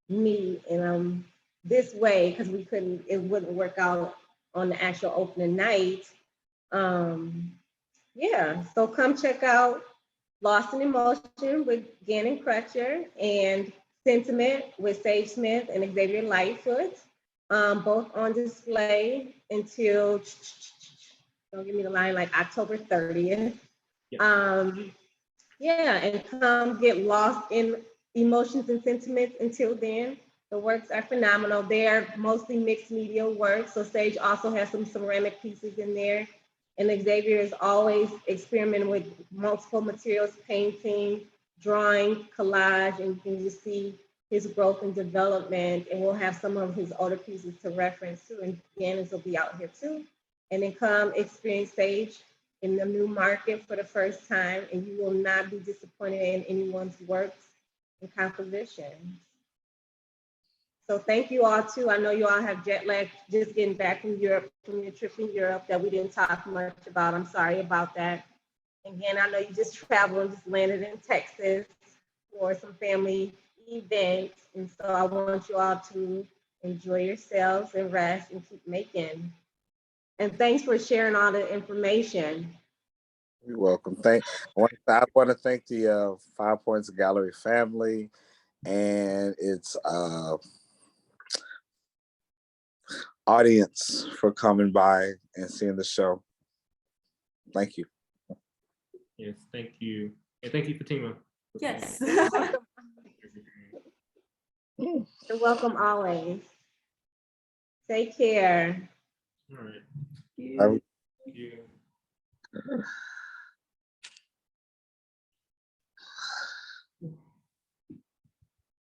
meet in this way, because it wouldn't work out on the actual opening night. Yeah, so come check out Lost in Emotion with Gannon Crutcher and Sentiment with Sage Smith and Xavier Lightfoot, both on display until, don't give me the line, like October 30th. Yeah, and come get lost in emotions and sentiments until then. The works are phenomenal. They are mostly mixed media works. So Sage also has some ceramic pieces in there. And Xavier is always experimenting with multiple materials, painting, drawing, collage, and you can just see his growth and development. And we'll have some of his older pieces to reference too. And Gannon's will be out here too. And then come experience Sage in the new market for the first time, and you will not be disappointed in anyone's works and compositions. So thank you all too. I know you all have jet lag just getting back from Europe, from your trip in Europe that we didn't talk much about. I'm sorry about that. Again, I know you just traveled and just landed in Texas for some family events. And so I want you all to enjoy yourselves and rest and keep making. And thanks for sharing all the information. You're welcome. I want to thank the 5 Points Gallery family and its audience for coming by and seeing the show. Thank you. Yes, thank you. And thank you, Fatima. Yes. You're welcome always. Take care. All right. Thank you. Thank you.